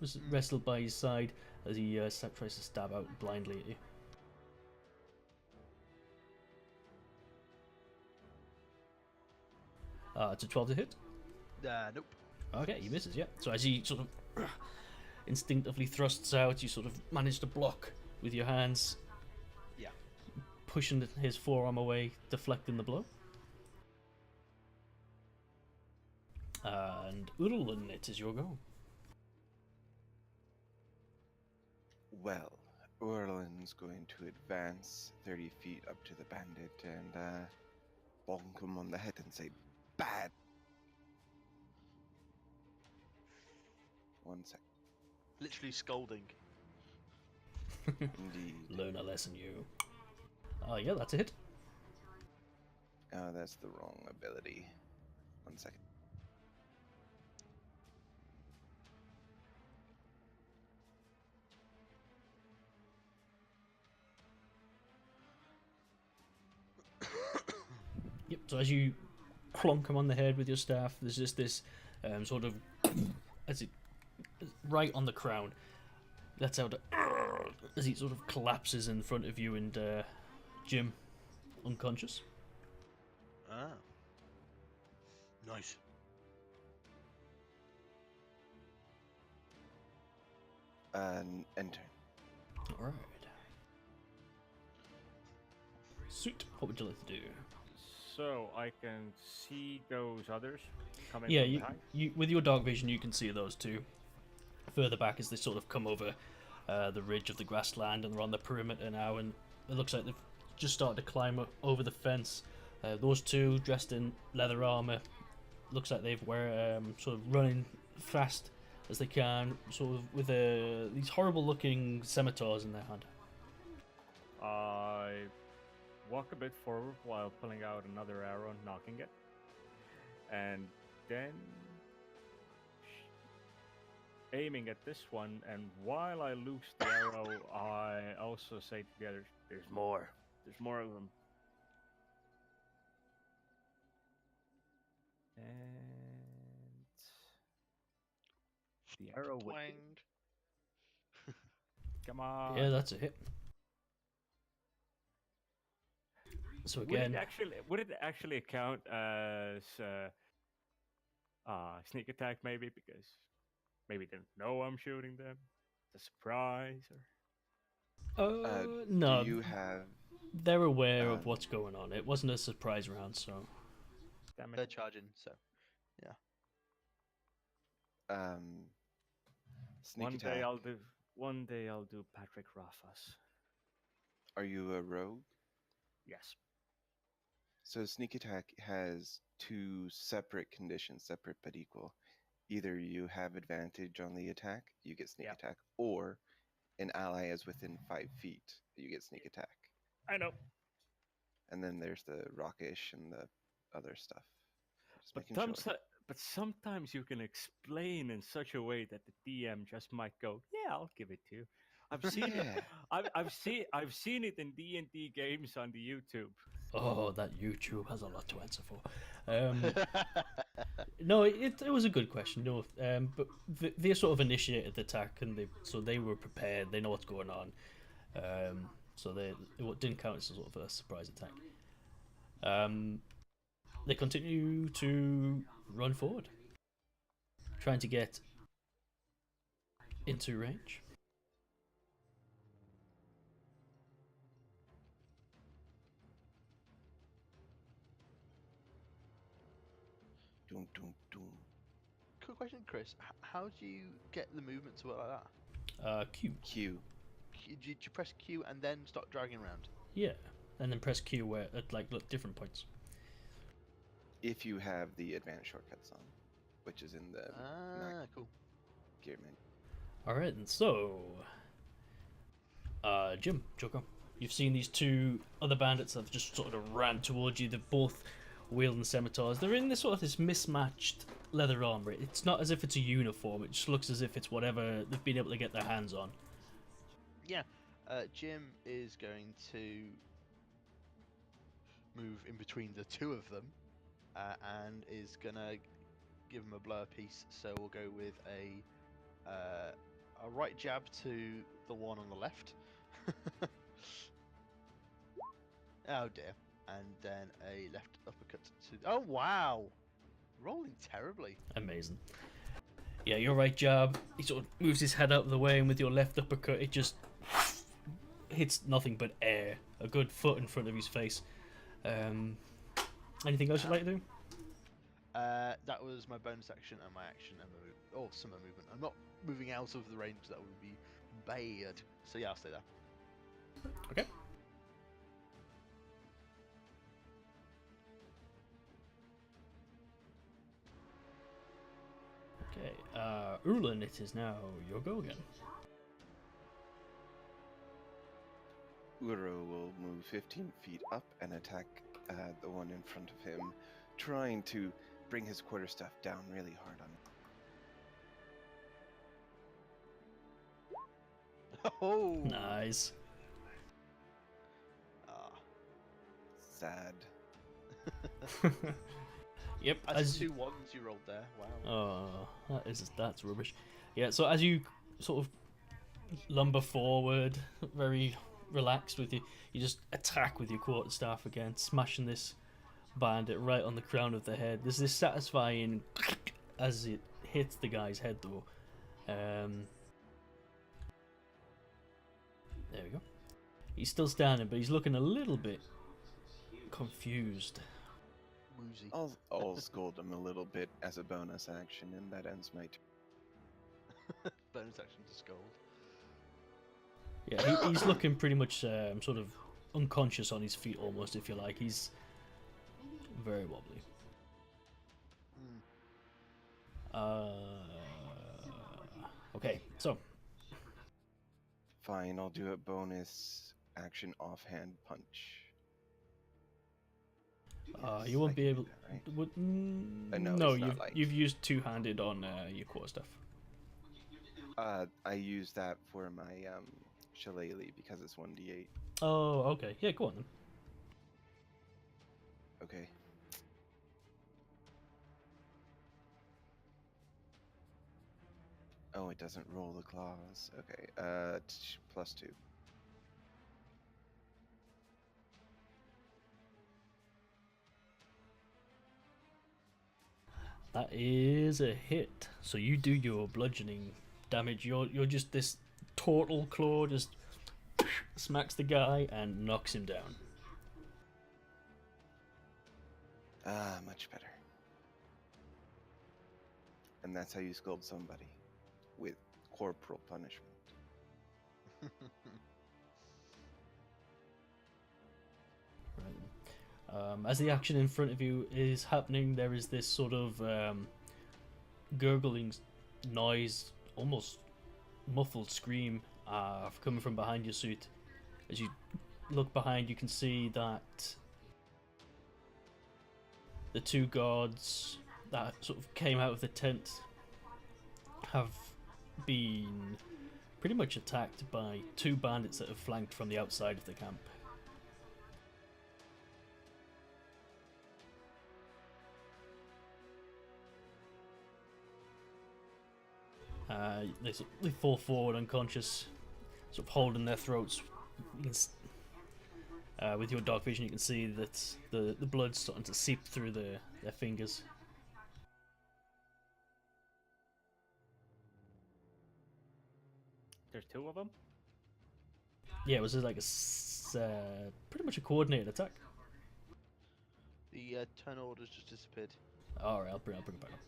was wrestled by his side as he tries to stab out blindly at you. It's a 12 to hit. Nope. Okay, he misses, yeah. So as he sort of instinctively thrusts out, you sort of manage to block with your hands. Yeah. Pushing his forearm away, deflecting the blow. And Urolin, it is your go. Well, Urlin's going to advance 30 feet up to the bandit and bonk him on the head and say, "Bad." 1 sec. Literally scolding. Indeed. Learn a lesson, you. Yeah, that's a hit. That's the wrong ability. 1 second. Yep. So as you clonk him on the head with your staff, there's just this sort of as it right on the crown. That's out as he sort of collapses in front of you and Jim, unconscious. Ah. Nice. Enter. All right. Soot, what would you like to do? So I can see those others coming Yeah, from you, behind. you with your dark vision, you can see those two further back as they sort of come over the ridge of the grassland, and they're on the perimeter now, and it looks like they've just started to climb over the fence. Those two dressed in leather armor, looks like they've were sort of running fast as they can, sort of with these horrible looking scimitars in their hand. I walk a bit forward while pulling out another arrow and knocking it. And then aiming at this one, and while I loose the arrow, I also say to the others, "There's more. There's more of them." And the arrow would hit. Twanged. Come on. Yeah, that's a hit. So again, Would it actually count as sneak attack? Maybe because maybe they don't know I'm shooting them. It's a surprise, or no, Do you have? they're aware of what's going on. It wasn't a surprise round, so damn They're it. charging, so Sneak One attack. day I'll do. One day I'll do Patrick Raffas. Are you a rogue? Yes. So sneak attack has two separate conditions, separate but equal. Either you have advantage on the attack, you get sneak Yeah. attack, or an ally is within 5 feet, you get sneak attack. I know. And then there's the rockish and the other stuff. Just But making sure. but sometimes you can explain in such a way that the DM just might go, "Yeah, I'll give it to you." I've seen it. Yeah. I've seen it in D&D games on the YouTube. oh, that YouTube has a lot to answer for. No, it was a good question. No, but they sort of initiated the attack, and they were prepared. They know what's going on. So it didn't count as sort of a surprise attack. They continue to run forward, trying to get into range. Doom, doom, doom. quick question, Chris. How do you get the movement to work like that? Q. Q. Did you press Q and then start dragging around? Yeah, and then press Q where at different points. If you have the advanced shortcuts on, which is in the Cool. gear menu. All right, and so, Jim, Joker, you've seen these two other bandits that have just sort of ran towards you. They're both wielding scimitars. They're in this mismatched leather armor. It's not as if it's a uniform. It just looks as if it's whatever they've been able to get their hands on. Yeah. Jim is going to move in between the two of them and is going to give him a blur piece. So we'll go with a right jab to the one on the left. Oh dear. And then a left uppercut to... Oh wow! Rolling terribly. Amazing. Yeah, your right jab, he sort of moves his head out of the way, and with your left uppercut, it just hits nothing but air. A good foot in front of his face. Anything else you'd like to do? That was my bonus action and my action and my summer movement. I'm not moving out of the range, that would be bad. So yeah, I'll stay there. Okay. Okay, Urolin, it is now your go again. Uro will move 15 feet up and attack the one in front of him, trying to bring his quarterstaff down really hard on him. Oh, Nice. Ah, Sad. Yep. that's 2 ones you rolled there. Wow. Oh, that's rubbish. Yeah. So as you sort of lumber forward, very relaxed with you just attack with your quarterstaff again, smashing this bandit right on the crown of the head. There's this satisfying as it hits the guy's head, though. There we go. He's still standing, but he's looking a little bit confused. Woozy. I'll scold him a little bit as a bonus action, and that ends my turn. Bonus action to scold. Yeah, he's looking pretty much sort of unconscious on his feet, almost, if you like. He's very wobbly. Okay, so Fine, I'll do a bonus action offhand punch. you won't I be can able. do that, right? Would, no, no, it's not you've used two-handed on your quarterstaff. I use that for my shillelagh because it's 1d8. Oh, okay. Yeah, go on then. Okay. Oh, it doesn't roll the claws. Okay. +2. That is a hit. So you do your bludgeoning damage. You're just this total claw just smacks the guy and knocks him down. Ah, much better. And that's how you scold somebody, with corporal punishment. As the action in front of you is happening, there is this sort of gurgling noise, almost muffled scream coming from behind your suit. As you look behind, you can see that the two guards that sort of came out of the tent have been pretty much attacked by two bandits that have flanked from the outside of the camp. They fall forward unconscious, sort of holding their throats. With your dark vision, you can see that the blood's starting to seep through their fingers. There's 2 of them? Yeah, it was like pretty much a coordinated attack. The turn order's just disappeared. Alright, I'll bring it back up.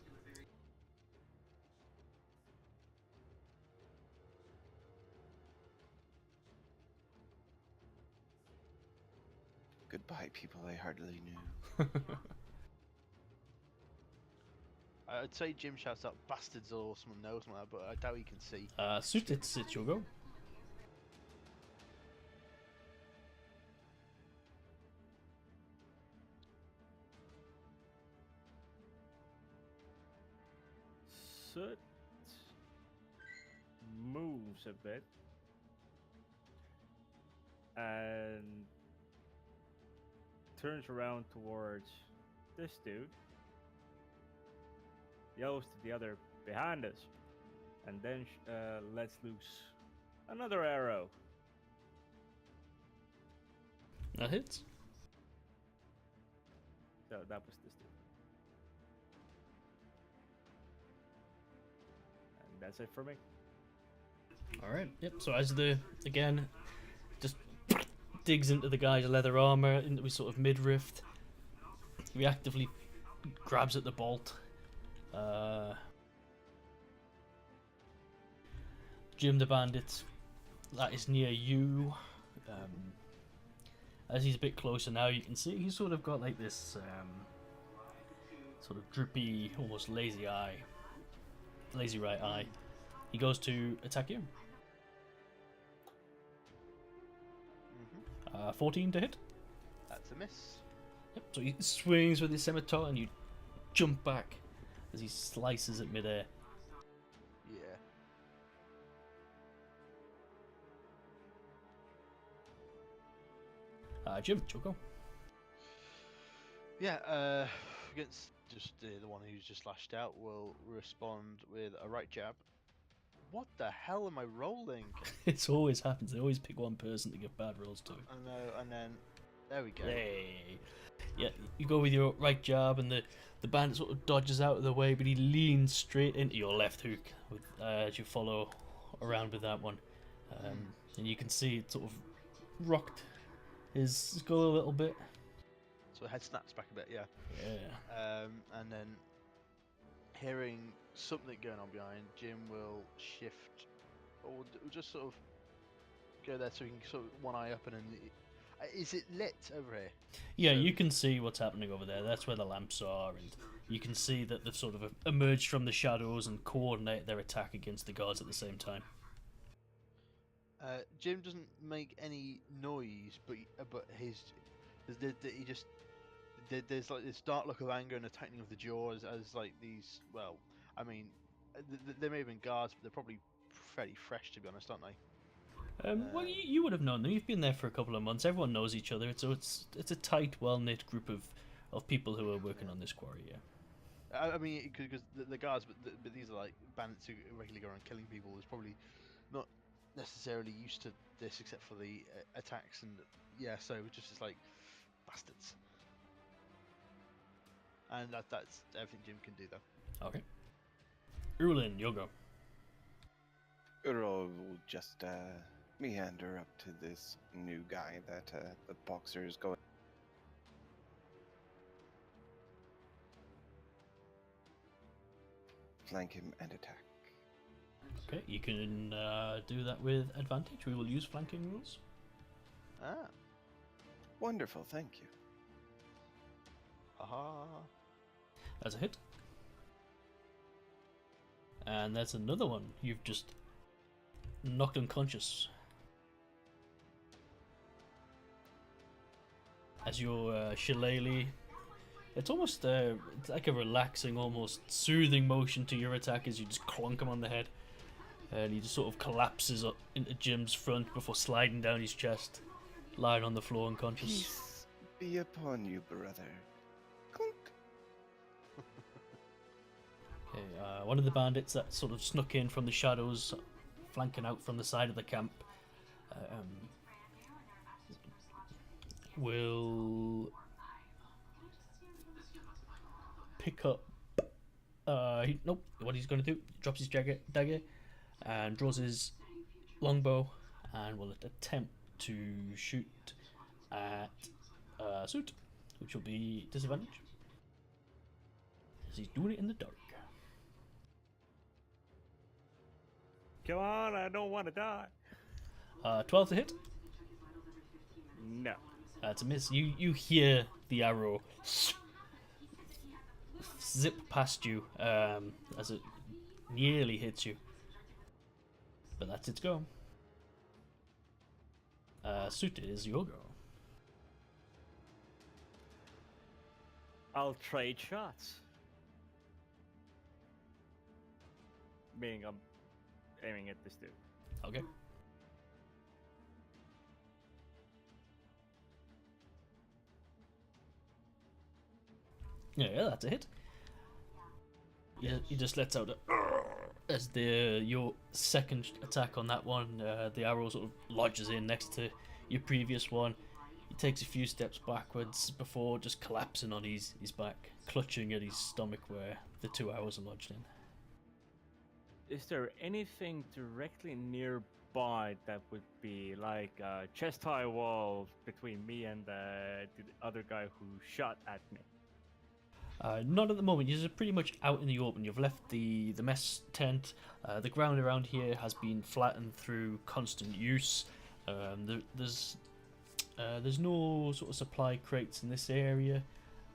Goodbye, people I hardly knew. I'd say Jim shouts out bastards or someone knows something like that, but I doubt he can see. Suit, it's your go. Soot moves a bit and turns around towards this dude, yells to the other behind us, and then lets loose another arrow. That hits. So that was this dude. And that's it for me. Alright, yep, so as again, just digs into the guy's leather armor, into his sort of midriff, reactively grabs at the bolt. Jim the bandit, that is near you. As he's a bit closer now, you can see he's sort of got like this sort of droopy, almost lazy right eye. He goes to attack you. 14 to hit. That's a miss. Yep. So he swings with his scimitar, and you jump back as he slices it midair. Yeah. Jim, you'll go. Yeah, against just the one who's just lashed out, will respond with a right jab. What the hell am I rolling? It always happens. They always pick one person to give bad rolls to. I know, and then there we go. Hey. Yeah, you go with your right jab, and the bandit sort of dodges out of the way, but he leans straight into your left hook with, as you follow around with that one. And you can see it sort of rocked his skull a little bit. So the head snaps back a bit, yeah. Yeah. And then hearing something going on behind, Jim will shift, or just sort of go there so he can sort of one eye up and then. Is it lit over here? Yeah, So- you can see what's happening over there. That's where the lamps are, and you can see that they've sort of emerged from the shadows and coordinate their attack against the guards at the same time. Jim doesn't make any noise, but he just there's like this dark look of anger and a tightening of the jaws as like these. Well, I mean, they may have been guards, but they're probably fairly fresh, to be honest, aren't they? Well, you would have known them. You've been there for a couple of months. Everyone knows each other, so it's a tight, well-knit group of people who are working on this quarry. Yeah. I mean, because the guards, but these are like bandits who regularly go around killing people. Is probably not necessarily used to this, except for the attacks and yeah. So it's just like bastards, and that's everything Jim can do though. Okay. Urolin, you'll go. Uro will just meander up to this new guy that the boxer is going. Flank him and attack. Okay, you can do that with advantage. We will use flanking rules. Ah, Wonderful, thank you. aha. That's a hit. And that's another one. You've just knocked unconscious. As your shillelagh, it's almost it's like a relaxing, almost soothing motion to your attack as you just clonk him on the head. And he just sort of collapses up into Jim's front before sliding down his chest, lying on the floor unconscious. Peace be upon you, brother. Clunk. Okay, one of the bandits that sort of snuck in from the shadows, flanking out from the side of the camp, will pick up. Nope. What he's going to do? Drops his dagger and draws his longbow, and will attempt to shoot at Soot, which will be disadvantage, as he's doing it in the dark. Come on, I don't want to die. 12 to hit. No. It's a miss. You hear the arrow zip past you as it nearly hits you, but that's its go. Soot, it is your go. I'll trade shots. Meaning I'm aiming at this dude. Okay. Yeah, that's a hit. Yeah, he just lets out a as your second attack on that one. The arrow sort of lodges in next to your previous one. He takes a few steps backwards before just collapsing on his back, clutching at his stomach where the two arrows are lodged in. Is there anything directly nearby that would be like a chest-high wall between me and the other guy who shot at me? Not at the moment. You're pretty much out in the open. You've left the mess tent. The ground around here has been flattened through constant use. There's no sort of supply crates in this area,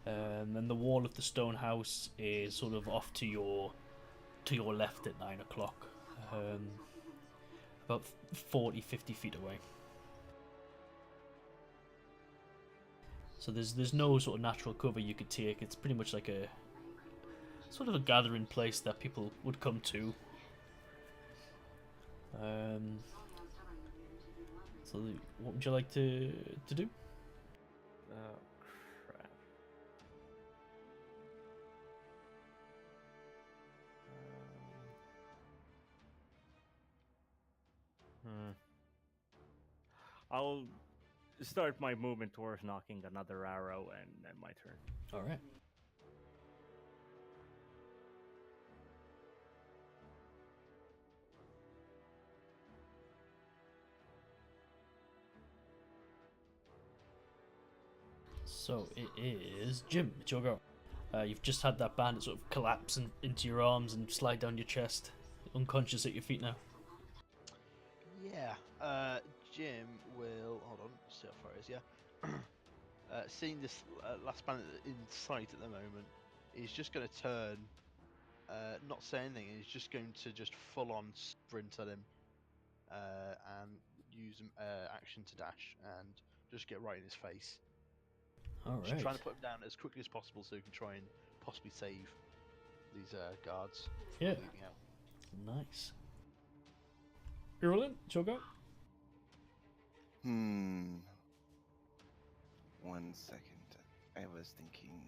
and the wall of the stone house is sort of off to your left at 9 o'clock, about 40-50 feet away. So there's no sort of natural cover you could take. It's pretty much like a sort of a gathering place that people would come to. So what would you like to do? Oh, crap. I'll start my movement towards knocking another arrow and then my turn. All right. So it is Jim. It's your go. You've just had that bandit sort of collapse into your arms and slide down your chest, unconscious at your feet now. Yeah. Jim will hold on. See how far it is. Yeah. Seeing this last bandit in sight at the moment, he's just going to turn, not say anything. He's just going to full on sprint at him, and use action to dash and just get right in his face. All Just right. trying to put him down as quickly as possible so he can try and possibly save these guards. Yeah. Leaving out. Nice. Urolin, it's your go. 1 second. I was thinking.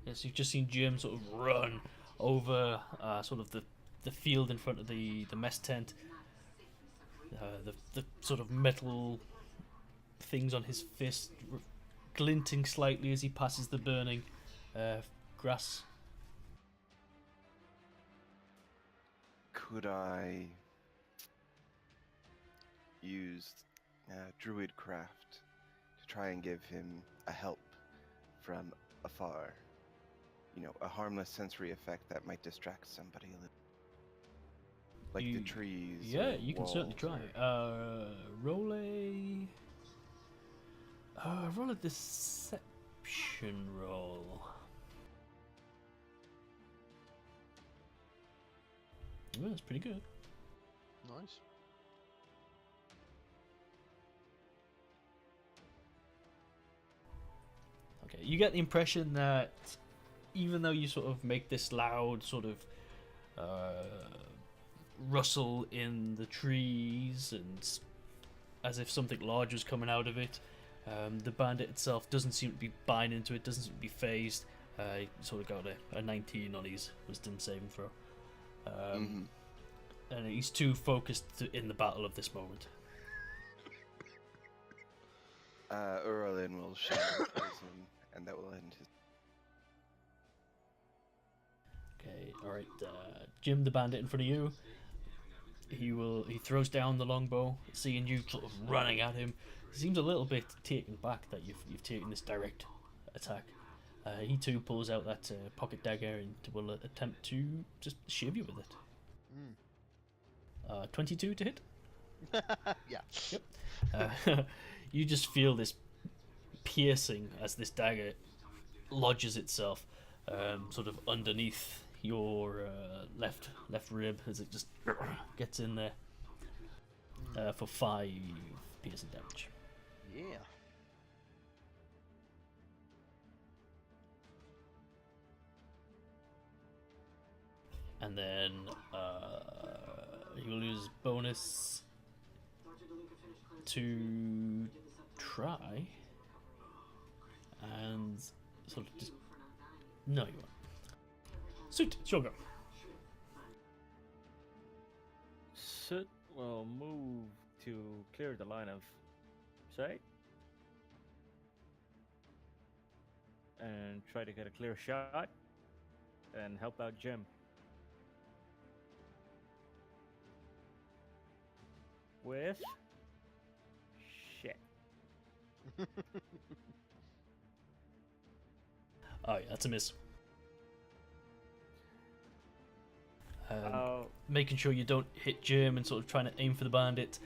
Yes, you've just seen Jim sort of run over sort of the field in front of the mess tent. The sort of metal things on his fist glinting slightly as he passes the burning grass. Could I use druid craft to try and give him a help from afar? You know, a harmless sensory effect that might distract somebody a little. Like the trees. Yeah, or you can certainly walls try. or- Roll a deception roll. Yeah, that's pretty good. Nice. Okay, you get the impression that even though you sort of make this loud sort of rustle in the trees and as if something large was coming out of it, the bandit itself doesn't seem to be buying into it, doesn't seem to be phased. He sort of got a 19 on his wisdom saving throw. And he's too focused in the battle of this moment. Urolin will shout poison, and that will end his. Okay, alright, Jim the bandit in front of you. He throws down the longbow, seeing you sort of running at him. He seems a little bit taken back that you've taken this direct attack. He too pulls out that pocket dagger and will attempt to just shiv you with it. 22 to hit? Yeah. Yep. You just feel this piercing as this dagger lodges itself sort of underneath your left rib as it just gets in there for 5 piercing damage. Yeah. And then you'll lose bonus to try and sort of just... No, you won't. Soot, it's your go. Soot will move to clear the line of sight and try to get a clear shot and help out Jim. With shit. Oh yeah, that's a miss. Oh, Making sure you don't hit Jim and sort of trying to aim for the bandit.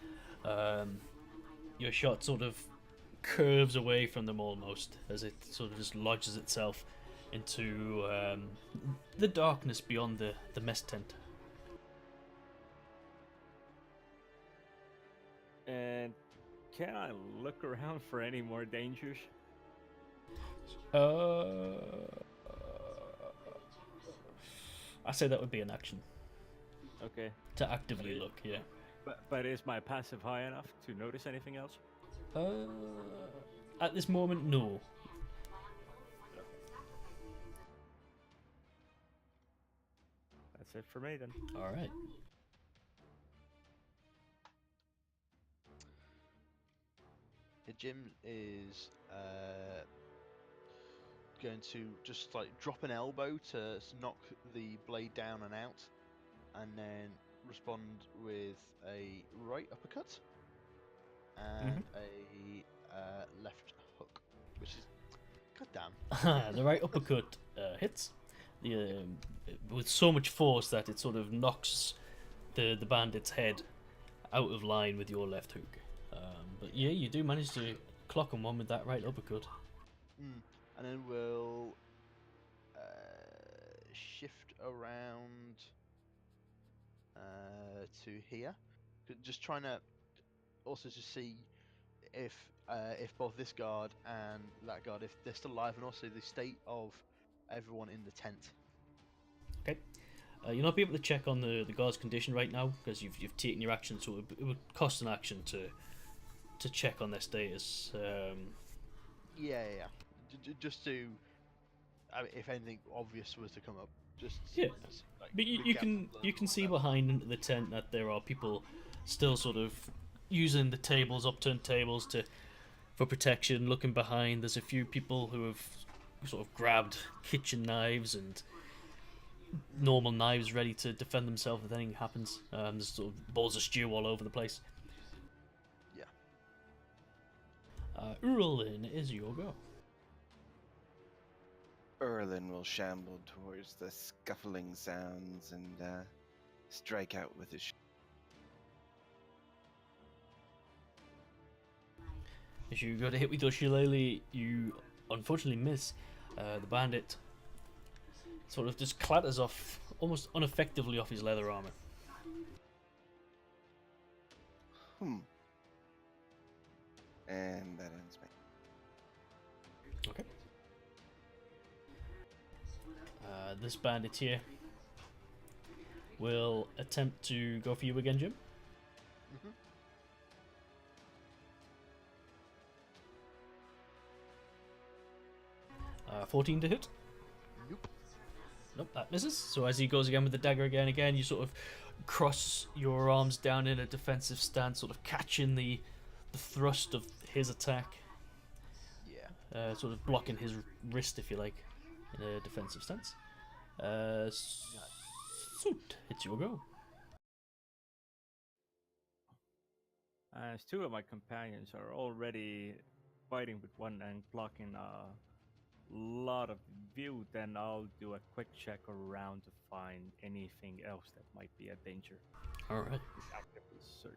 Your shot sort of curves away from them almost as it sort of just lodges itself into the darkness beyond the mess tent. And can I look around for any more dangers? I say that would be an action Okay. to actively look. Yeah. But is my passive high enough to notice anything else? At this moment, no. That's it for me then. All right. Jim is going to just like drop an elbow to knock the blade down and out, and then respond with a right uppercut and a left hook, which is goddamn. The right uppercut hits with so much force that it sort of knocks the bandit's head out of line with your left hook. But yeah, you do manage to clock him one with that right uppercut. And then we'll shift around to here, just trying to also just see if both this guard and that guard, if they're still alive, and also the state of everyone in the tent. Okay. You'll not be able to check on the guard's condition right now because you've taken your action, so it would cost an action to check on their status. Yeah. Just to, I mean, if anything obvious was to come up, just Yeah. like, But you can see behind into the tent that there are people still sort of using the tables, upturned tables for protection. Looking behind, there's a few people who have sort of grabbed kitchen knives and normal knives ready to defend themselves if anything happens. There's sort of bowls of stew all over the place. Yeah. Urolin, it is your go. Urolin will shamble towards the scuffling sounds and strike out with his. As you go to hit with your shillelagh, you unfortunately miss. The bandit sort of just clatters off, almost ineffectively off his leather armor. And that ends me. Okay. This bandit here will attempt to go for you again, Jim. 14 to hit. Nope, that misses. So as he goes again with the dagger again, you sort of cross your arms down in a defensive stance, sort of catching the thrust of his attack. Yeah. Sort of blocking his wrist, if you like, in a defensive stance. Soot, it's your go. As two of my companions are already fighting with one and blocking a lot of view, then I'll do a quick check around to find anything else that might be a danger. Alright. Actively search.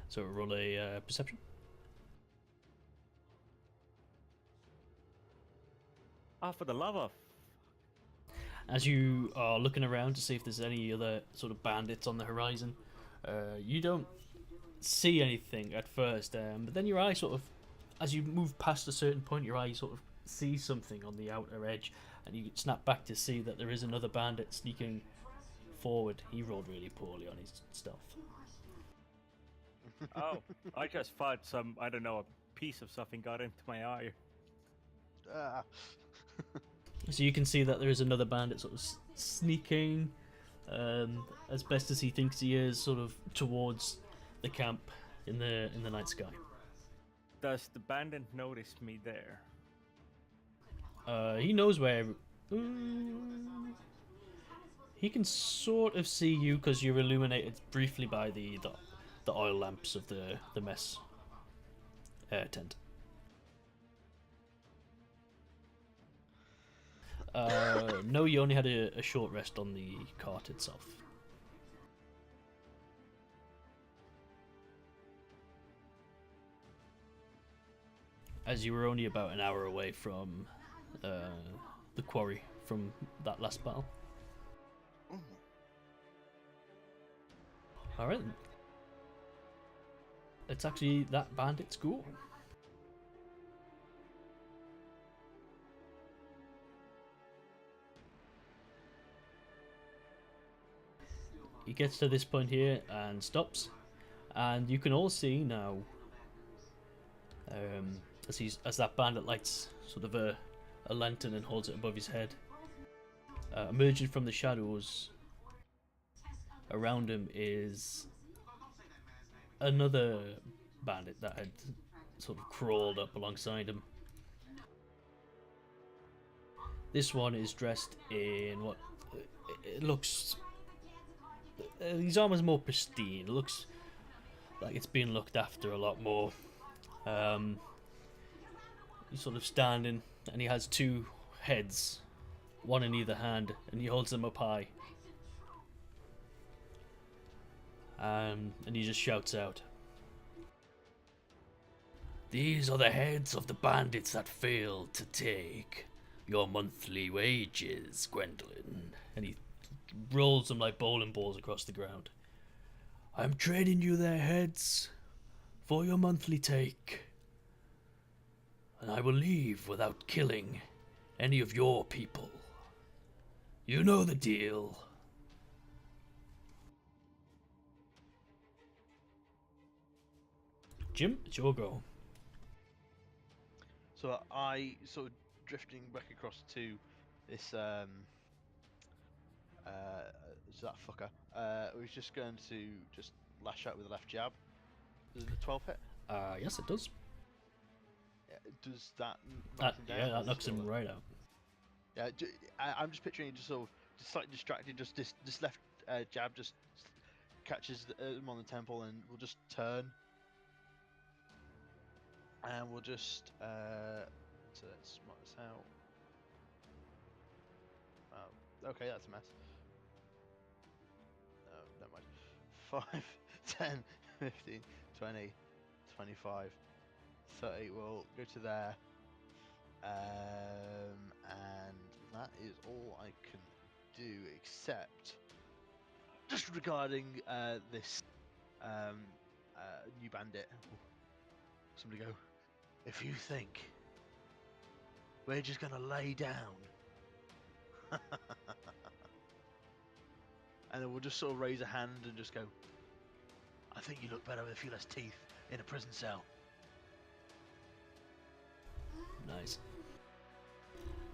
So roll a perception. For the love of. As you are looking around to see if there's any other sort of bandits on the horizon, you don't see anything at first, but then your eye sort of, as you move past a certain point, your eye sort of sees something on the outer edge, and you snap back to see that there is another bandit sneaking forward. He rolled really poorly on his stealth. Oh, I just thought some, I don't know, a piece of something got into my eye. So you can see that there is another bandit sort of sneaking, as best as he thinks he is, sort of towards the camp in the night sky. Does the bandit notice me there? He knows where. He can sort of see you because you're illuminated briefly by the oil lamps of the mess tent. No, you only had a short rest on the cart itself. as you were only about an hour away from the quarry from that last battle. Mhm. Alright then. It's actually that bandit's go. He gets to this point here and stops, and you can all see now, as that bandit lights sort of a lantern and holds it above his head, emerging from the shadows around him is another bandit that had sort of crawled up alongside him. This one is dressed in what it looks. His armor's more pristine. It looks like it's been looked after a lot more. He's sort of standing, and he has two heads, one in either hand, and he holds them up high. And he just shouts out, "These are the heads of the bandits that failed to take your monthly wages, Gwendolyn." And he rolls them like bowling balls across the ground. "I'm trading you their heads for your monthly take. And I will leave without killing any of your people. You know the deal." Jim, it's your go. So I sort of drifting back across to this that fucker. Was just going to just lash out with a left jab. Does the 12 hit? Yes, it does. Does that knock him down? Yeah, or that is knocks it him still right out. Yeah, I'm just picturing him just sort of just slightly distracted. Just this left jab just catches him on the temple, and we'll just turn, and we'll just so let's mark this out. Oh, okay, that's a mess. No, never mind. 5, 10, 15, 20, 25, 30. We'll go to there. And that is all I can do, except just regarding this new bandit. Somebody go, "If you think we're just gonna lay down," and then we'll just sort of raise a hand and just go, "I think you look better with a few less teeth in a prison cell." Nice.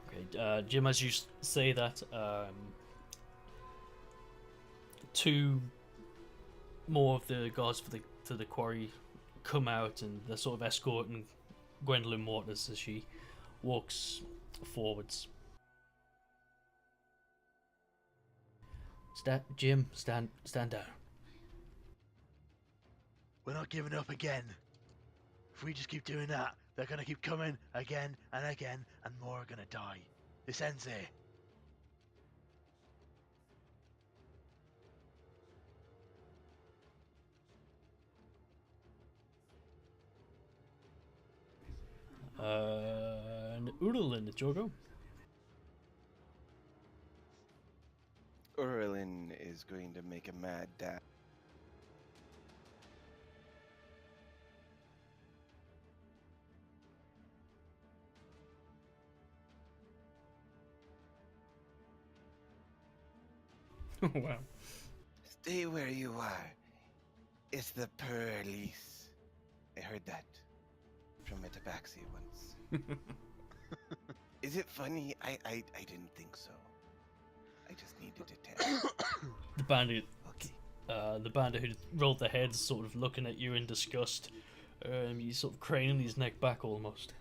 Okay, Jim, as you say that, two more of the guards to the quarry come out, and they're sort of escorting Gwendolyn Waters as she walks forwards. Jim, stand down. We're not giving up again. If we just keep doing that, they're gonna keep coming again and again, and more are gonna die. This ends here. And Urolin, it's your go. Urolin is going to make a mad dash. Wow. Stay where you are. It's the police. I heard that from a tabaxi once. Is it funny? I didn't think so. I just needed to tell. The bandit, Okay. the bandit who rolled their heads, sort of looking at you in disgust. He's sort of craning his neck back almost.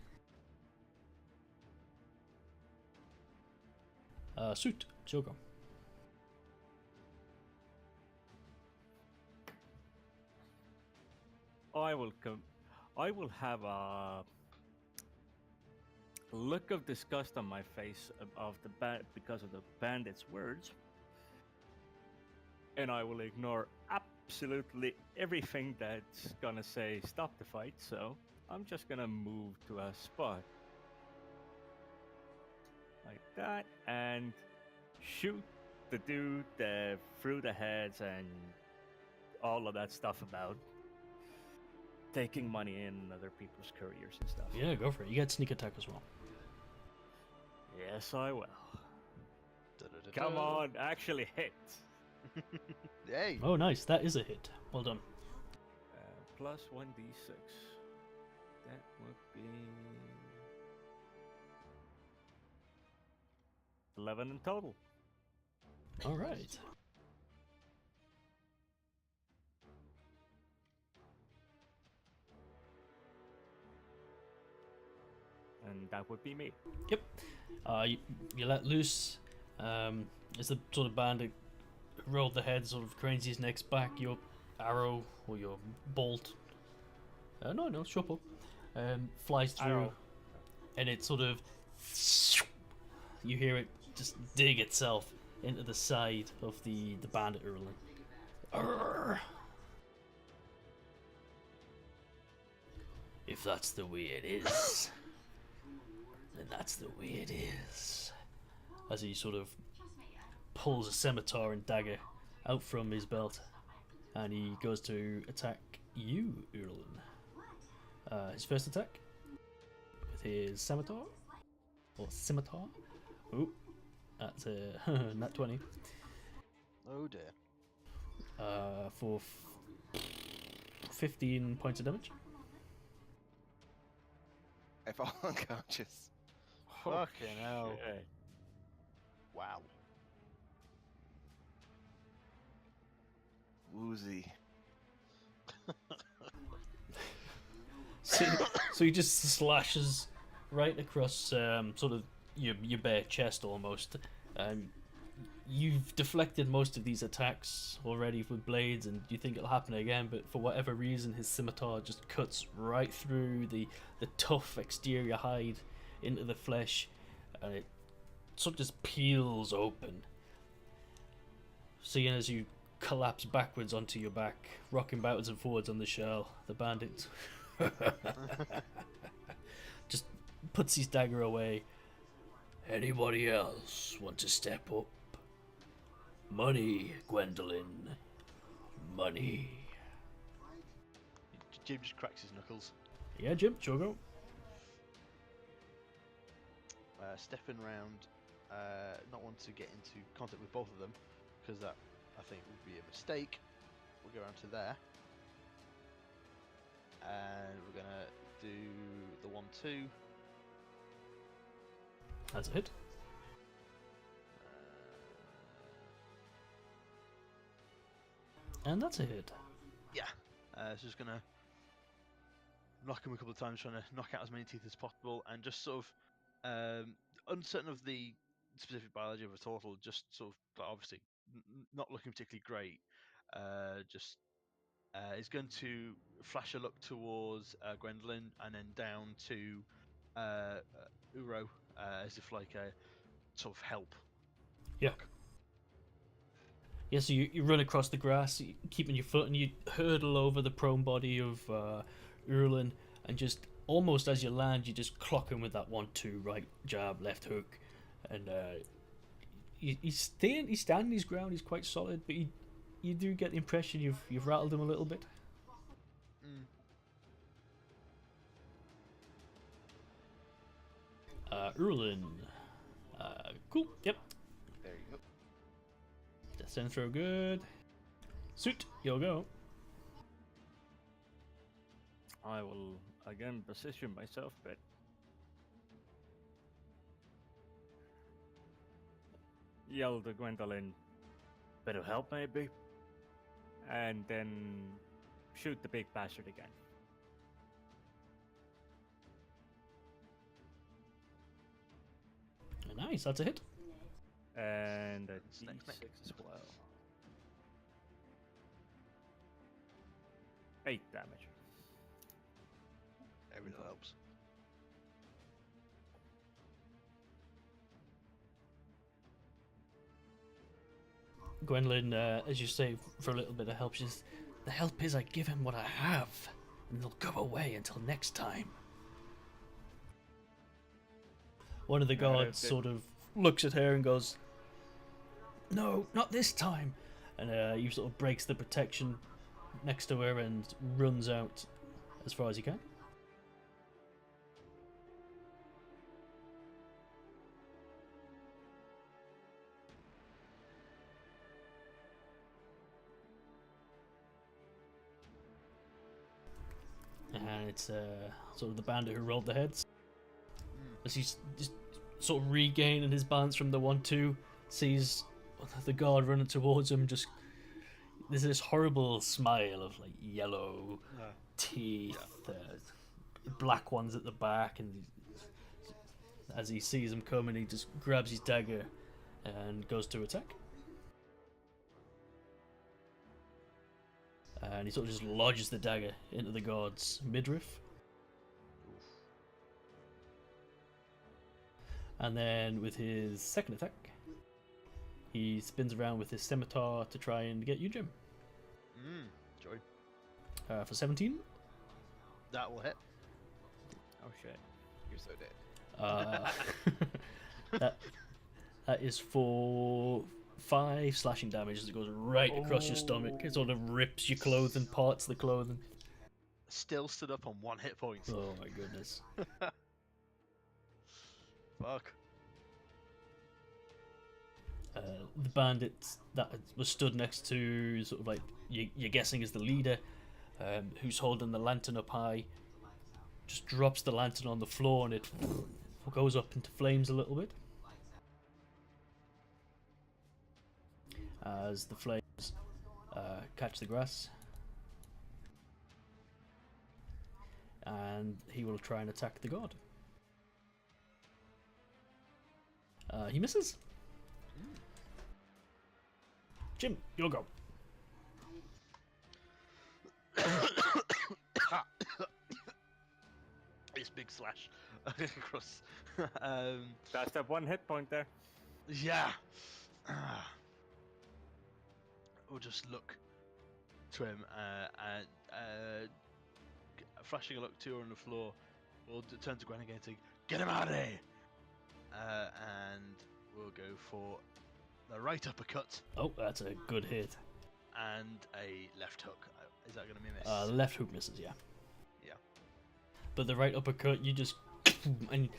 Soot, it's your go. I will have a look of disgust on my face because of the bandit's words, and I will ignore absolutely everything that's gonna say stop the fight. So I'm just gonna move to a spot like that and shoot the dude through the heads and all of that stuff about taking money in other people's careers and stuff. Yeah, go for it. You get sneak attack as well. Yes, I will. Da-da-da-da. Come on, actually hit. Hey. Oh, nice. That is a hit. Well done. Plus 1d6. That would be 11 in total. All right. And that would be me. Yep. You let loose. As the sort of bandit rolled the head, sort of cranes his neck back, your arrow or your bolt. No, shut up. Flies through, Arrow. and it sort of. You hear it just dig itself into the side of the bandit Urolin. Arrgh. If that's the way it is, then that's the way it is. As he sort of pulls a scimitar and dagger out from his belt, and he goes to attack you, Urolin. His first attack with his scimitar, or scimitar. Ooh, that's a nat 20. Oh dear. For 15 points of damage. I fall unconscious. Fucking hell. Shit. Wow. Woozy. So he just slashes right across sort of your bare chest almost. You've deflected most of these attacks already with blades, and you think it'll happen again, but for whatever reason his scimitar just cuts right through the tough exterior hide into the flesh, and it sort of just peels open. Seeing as you collapse backwards onto your back, rocking backwards and forwards on the shell, the bandit just puts his dagger away. Anybody else want to step up? Money, Gwendolyn. Money. Jim just cracks his knuckles. Yeah, Jim, sure go. Stepping round, not want to get into contact with both of them, because that, I think, would be a mistake. We'll go around to there. And we're going to do the 1-2. That's a hit. And that's a hit. Yeah. So just going to knock him a couple of times, trying to knock out as many teeth as possible, and just sort of uncertain of the specific biology of a turtle, just sort of obviously not looking particularly great. Just is going to flash a look towards Gwendolyn and then down to Uro, as if like a sort of help. Yeah. Yeah, so you run across the grass, keeping your foot, and you hurdle over the prone body of Urolin, and just almost as you land, you just clock him with that 1-2 right jab, left hook, and he's standing his ground. He's quite solid, but you do get the impression you've rattled him a little bit. Urolin. Cool. Yep. There you go. Death saving throw good. Soot, you'll go. I will again position myself, but yell to Gwendolyn, bit of help maybe, and then shoot the big bastard again. Nice, that's a hit. And a Next. d6 as well. 8 damage. Everything helps. Gwendolyn, as you say, for a little bit of help, the help is I give him what I have. and they'll go away until next time. One of the guards sort of looks at her and goes, "No, not this time." And he sort of breaks the protection next to her and runs out as far as he can. And it's sort of the bandit who rolled the heads. As he's just sort of regaining his balance from the 1-2, sees the guard running towards him. Just there's this horrible smile of like yellow teeth, black ones at the back, and as he sees him coming, he just grabs his dagger and goes to attack. And he sort of just lodges the dagger into the guard's midriff. And then with his second attack, he spins around with his scimitar to try and get you, Jim. Joy. For 17. That will hit. Oh shit. You're so dead. That is for 5 slashing damage as it goes right across your stomach. It sort of rips your clothing, parts of the clothing. Still stood up on 1 hit point. Oh my goodness. Fuck. The bandit that was stood next to, sort of like, you're guessing is the leader, who's holding the lantern up high, just drops the lantern on the floor and it goes up into flames a little bit. As the flames catch the grass. And he will try and attack the god. He misses. Jim, you'll go. It's big slash across. That's that 1 hit point there. Yeah. We'll just look to him and flashing a look to her on the floor. We'll turn to Gwen again and say, "Get him out of here!" And we'll go for the right uppercut. Oh, that's a good hit. And a left hook. Is that going to be a miss? Left hook misses, yeah. Yeah. But the right uppercut, you just... and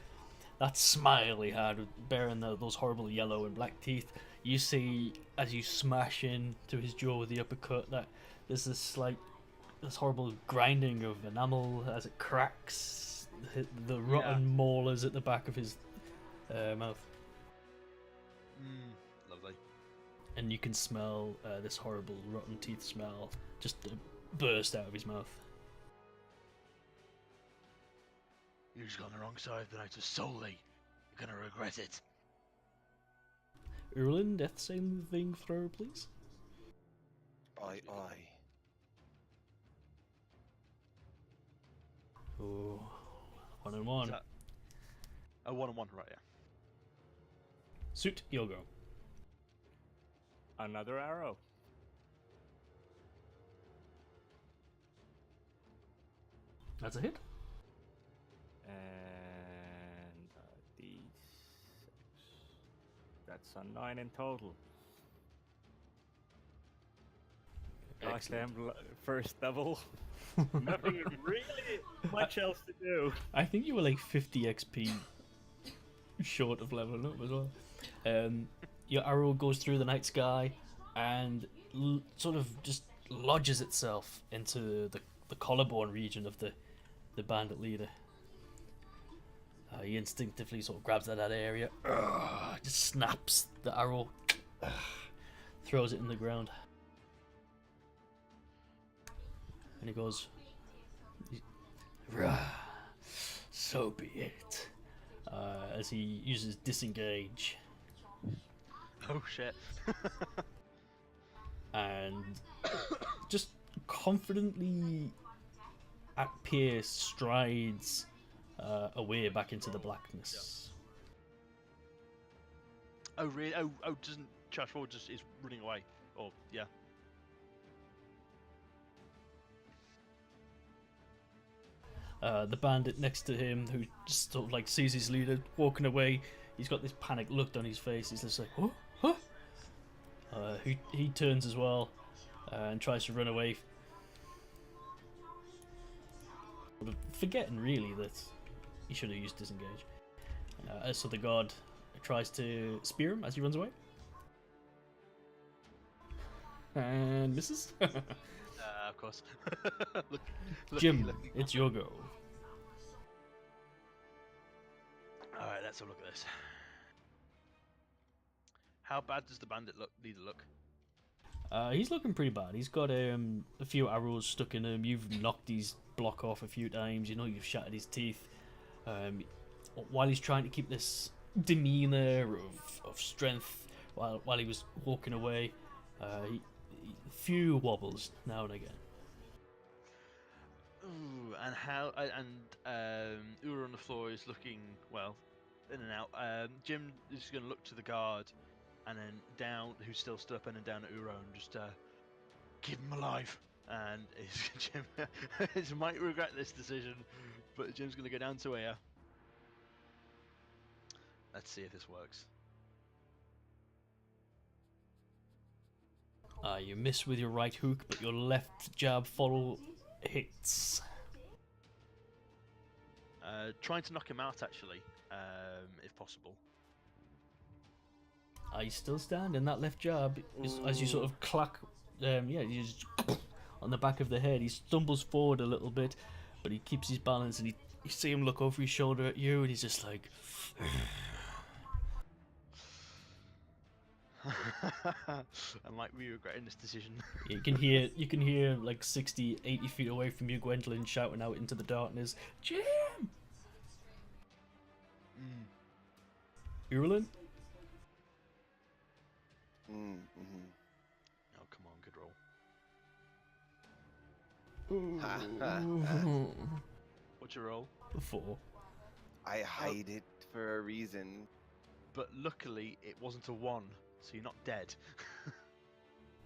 that smile he had, bearing those horrible yellow and black teeth, you see, as you smash into his jaw with the uppercut, that there's this horrible grinding of enamel as it cracks. The rotten molars at the back of his mouth. Lovely. And you can smell this horrible rotten teeth smell just burst out of his mouth. You've just gone the wrong side of the night of solely. You're gonna regret it. Urolin, death saving throw, please. Aye. Oh, 1 and 1. A 1 and 1, right? Yeah. Soot, you'll go. Another arrow. That's a hit. And D6. That's a 9 in total. Gosh damn, first level. Nothing really much else to do. I think you were like 50 XP short of leveling up as well. Your arrow goes through the night sky and sort of just lodges itself into the collarbone region of the bandit leader. He instinctively sort of grabs at that area, just snaps the arrow, throws it in the ground. And he goes, "So be it." As he uses disengage. Oh shit. And just confidently at pace strides away back into the blackness. Oh really? Oh, doesn't charge forward, just is running away. Oh yeah. The bandit next to him, who just sort of like sees his leader walking away, he's got this panicked look on his face. He's just like, "Huh? Huh?" He turns as well and tries to run away, forgetting really that he should have used disengage. So the god tries to spear him as he runs away, and misses. Of course. Jim, it's your go. Alright, let's have a look at this. How bad does the bandit leader look? He's looking pretty bad. He's got a few arrows stuck in him. You've knocked his block off a few times. You know you've shattered his teeth. While he's trying to keep this demeanor of strength while he was walking away, few wobbles now and again. Ooh, and Ura on the floor is looking, well, in and out. Jim is going to look to the guard, and then down, who's still stood up, and then down at Ura, and just keep him alive. And Jim might regret this decision, but Jim's going to go down to Aya. Let's see if this works. You miss with your right hook, but your left jab follow hits. Trying to knock him out, actually, if possible. He's still standing. That left jab, as you sort of clack, you just on the back of the head. He stumbles forward a little bit, but he keeps his balance, and you see him look over his shoulder at you, and he's just like... I might be regretting this decision. You can hear like 60, 80 feet away from you, Gwendolyn shouting out into the darkness, "Jim!" Urolin? Oh, come on, good roll. What's your roll? 4. I hide it for a reason. But luckily, it wasn't a 1, so you're not dead.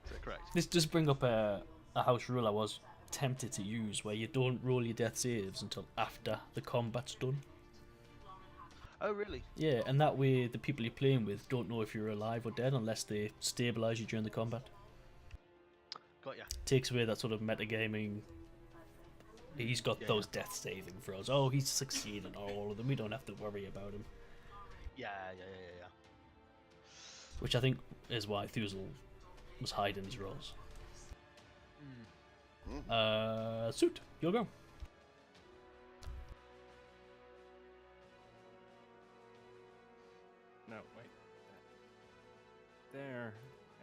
Is that correct? This does bring up a house rule I was tempted to use, where you don't roll your death saves until after the combat's done. Oh, really? Yeah, and that way the people you're playing with don't know if you're alive or dead unless they stabilise you during the combat. Got ya. Takes away that sort of metagaming. He's got those death saving throws. Oh, he's succeeded on all of them. We don't have to worry about him. Yeah. Which I think is why Thuzel was hiding his rolls. Soot, you'll go. No, wait. There.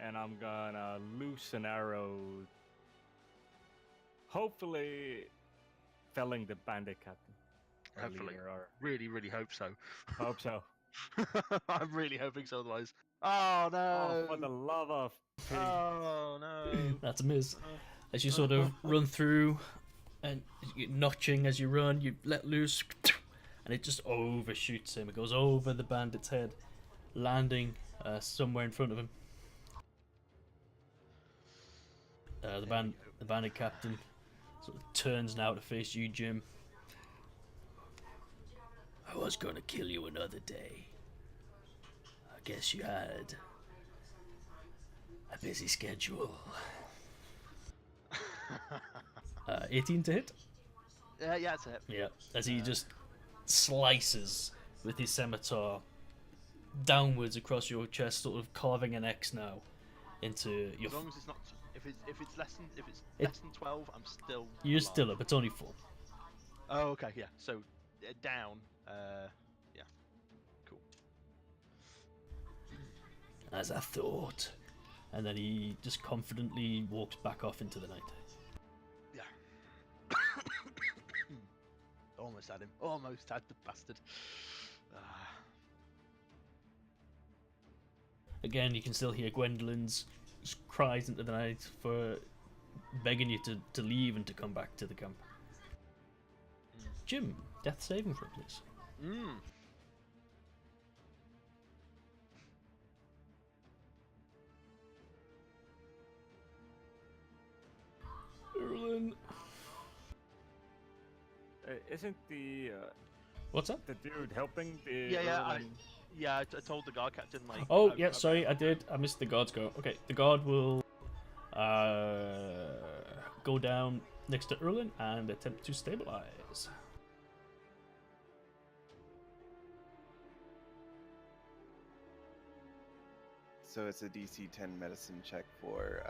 And I'm gonna loose an arrow. Hopefully, felling the bandit captain. Hopefully. Or Really, really hope so. hope so. I'm really hoping so, otherwise. Oh, no! Oh, for the love of pig. Oh, no! That's a miss. As you sort of run through and you're notching as you run, you let loose and it just overshoots him. It goes over the bandit's head, landing somewhere in front of him. The bandit captain sort of turns now to face you, Jim. I was gonna kill you another day. I guess you had a busy schedule. 18 to hit? Yeah, that's it. Yeah, as he just slices with his scimitar downwards across your chest, sort of carving an X now into your... As long as it's not... If it's less than 12, I'm still You're alive. still up, it's only 4. Oh, okay, yeah. So, down. Yeah. Cool. As I thought. And then he just confidently walks back off into the night. Yeah. Almost had him. Almost had the bastard. Again, you can still hear Gwendolyn's cries into the night for begging you to leave and to come back to the camp. Jim, death saving throw, please. Urolin. Isn't the What's that? the dude helping the Yeah, Urolin? I told the guard captain like. Oh, yeah, sorry, I did. I missed the guard's go. Okay, the guard will go down next to Urlin and attempt to stabilize. So it's a DC 10 medicine check for.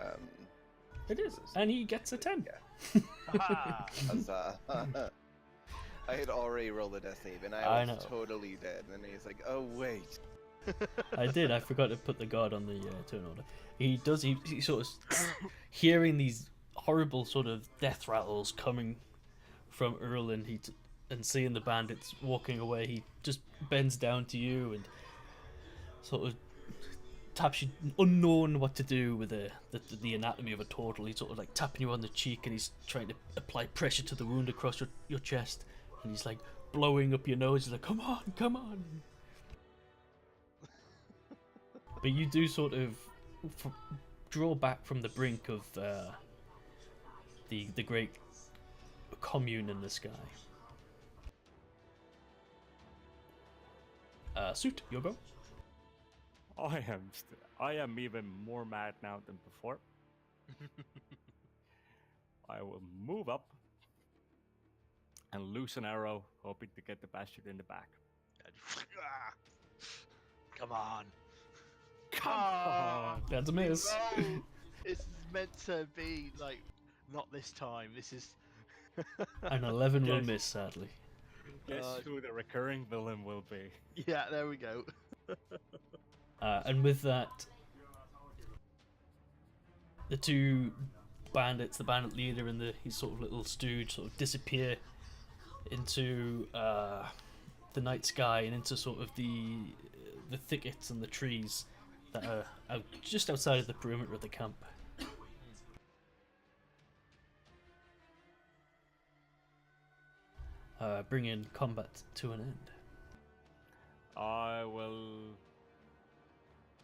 It is, and he gets a 10. Yeah. Ha! Huzzah. I had already rolled a death save and I I was know. totally dead. And he's like, oh, wait. I did. I forgot to put the guard on the turn order. He does. He sort of hearing these horrible sort of death rattles coming from Urlin. And seeing the bandits walking away, he just bends down to you and sort of taps you, unknown what to do with the anatomy of a turtle. He's sort of like tapping you on the cheek, and he's trying to apply pressure to the wound across your chest. And he's like blowing up your nose. He's like, "Come on, come on." But you do sort of draw back from the brink of the great commune in the sky. Soot, your go. I am even more mad now than before. I will move up and loose an arrow, hoping to get the bastard in the back. Come on. Come on! That's a miss. No! It's meant to be like not this time. This is An 11 will Yes. miss, sadly. Guess who the recurring villain will be? yeah. There we go. And with that, the two bandits, the bandit leader and his sort of little stooge, sort of disappear into the night sky and into sort of the thickets and the trees that are just outside of the perimeter of the camp. Bringing combat to an end. I will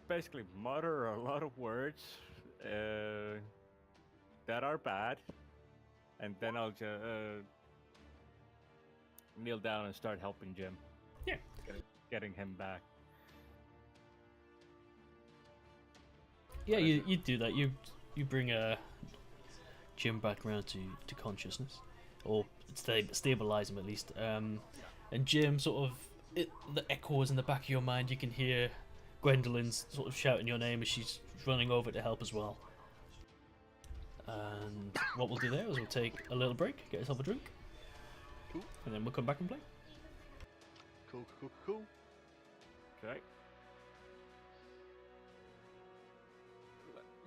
basically mutter a lot of words that are bad, and then I'll just kneel down and start helping Jim. Yeah. Getting him back. Yeah, you do that. You bring Jim back around to consciousness, or stabilize him at least. And Jim sort of the echoes in the back of your mind. You can hear Gwendolyn's sort of shouting your name as she's running over to help as well. And what we'll do there is we'll take a little break, get yourself a drink, Cool. and then we'll come back and play. Cool. Okay.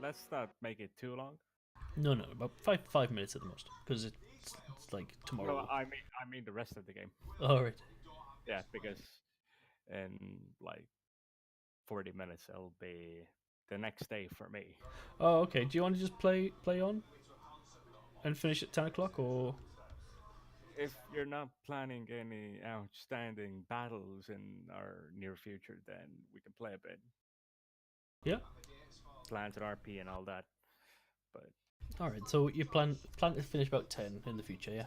Let's not make it too long. No, about 5 minutes at the most, because it's like tomorrow. No, I mean the rest of the game. All right. Yeah, because in like 40 minutes it'll be the next day for me. Oh, okay. Do you want to just play on and finish at 10 o'clock, or? If you're not planning any outstanding battles in our near future, then we can play a bit. Yeah. Plans and RP and all that. But All right. So you plan to finish about 10 in the future, yeah?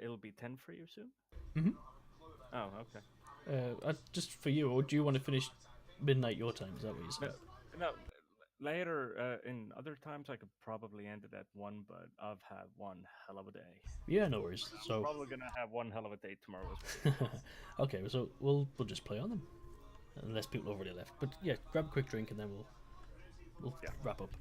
it'll be 10 for you soon? Mhm. Oh, okay. Just for you, or do you want to finish midnight your time? Is that what you said? No, later, in other times I could probably end it at 1, but I've had one hell of a day. Yeah, no worries. So Probably gonna have one hell of a day tomorrow as well. okay, so we'll just play on them, unless people have already left. But yeah, grab a quick drink and then we'll Yeah. wrap up.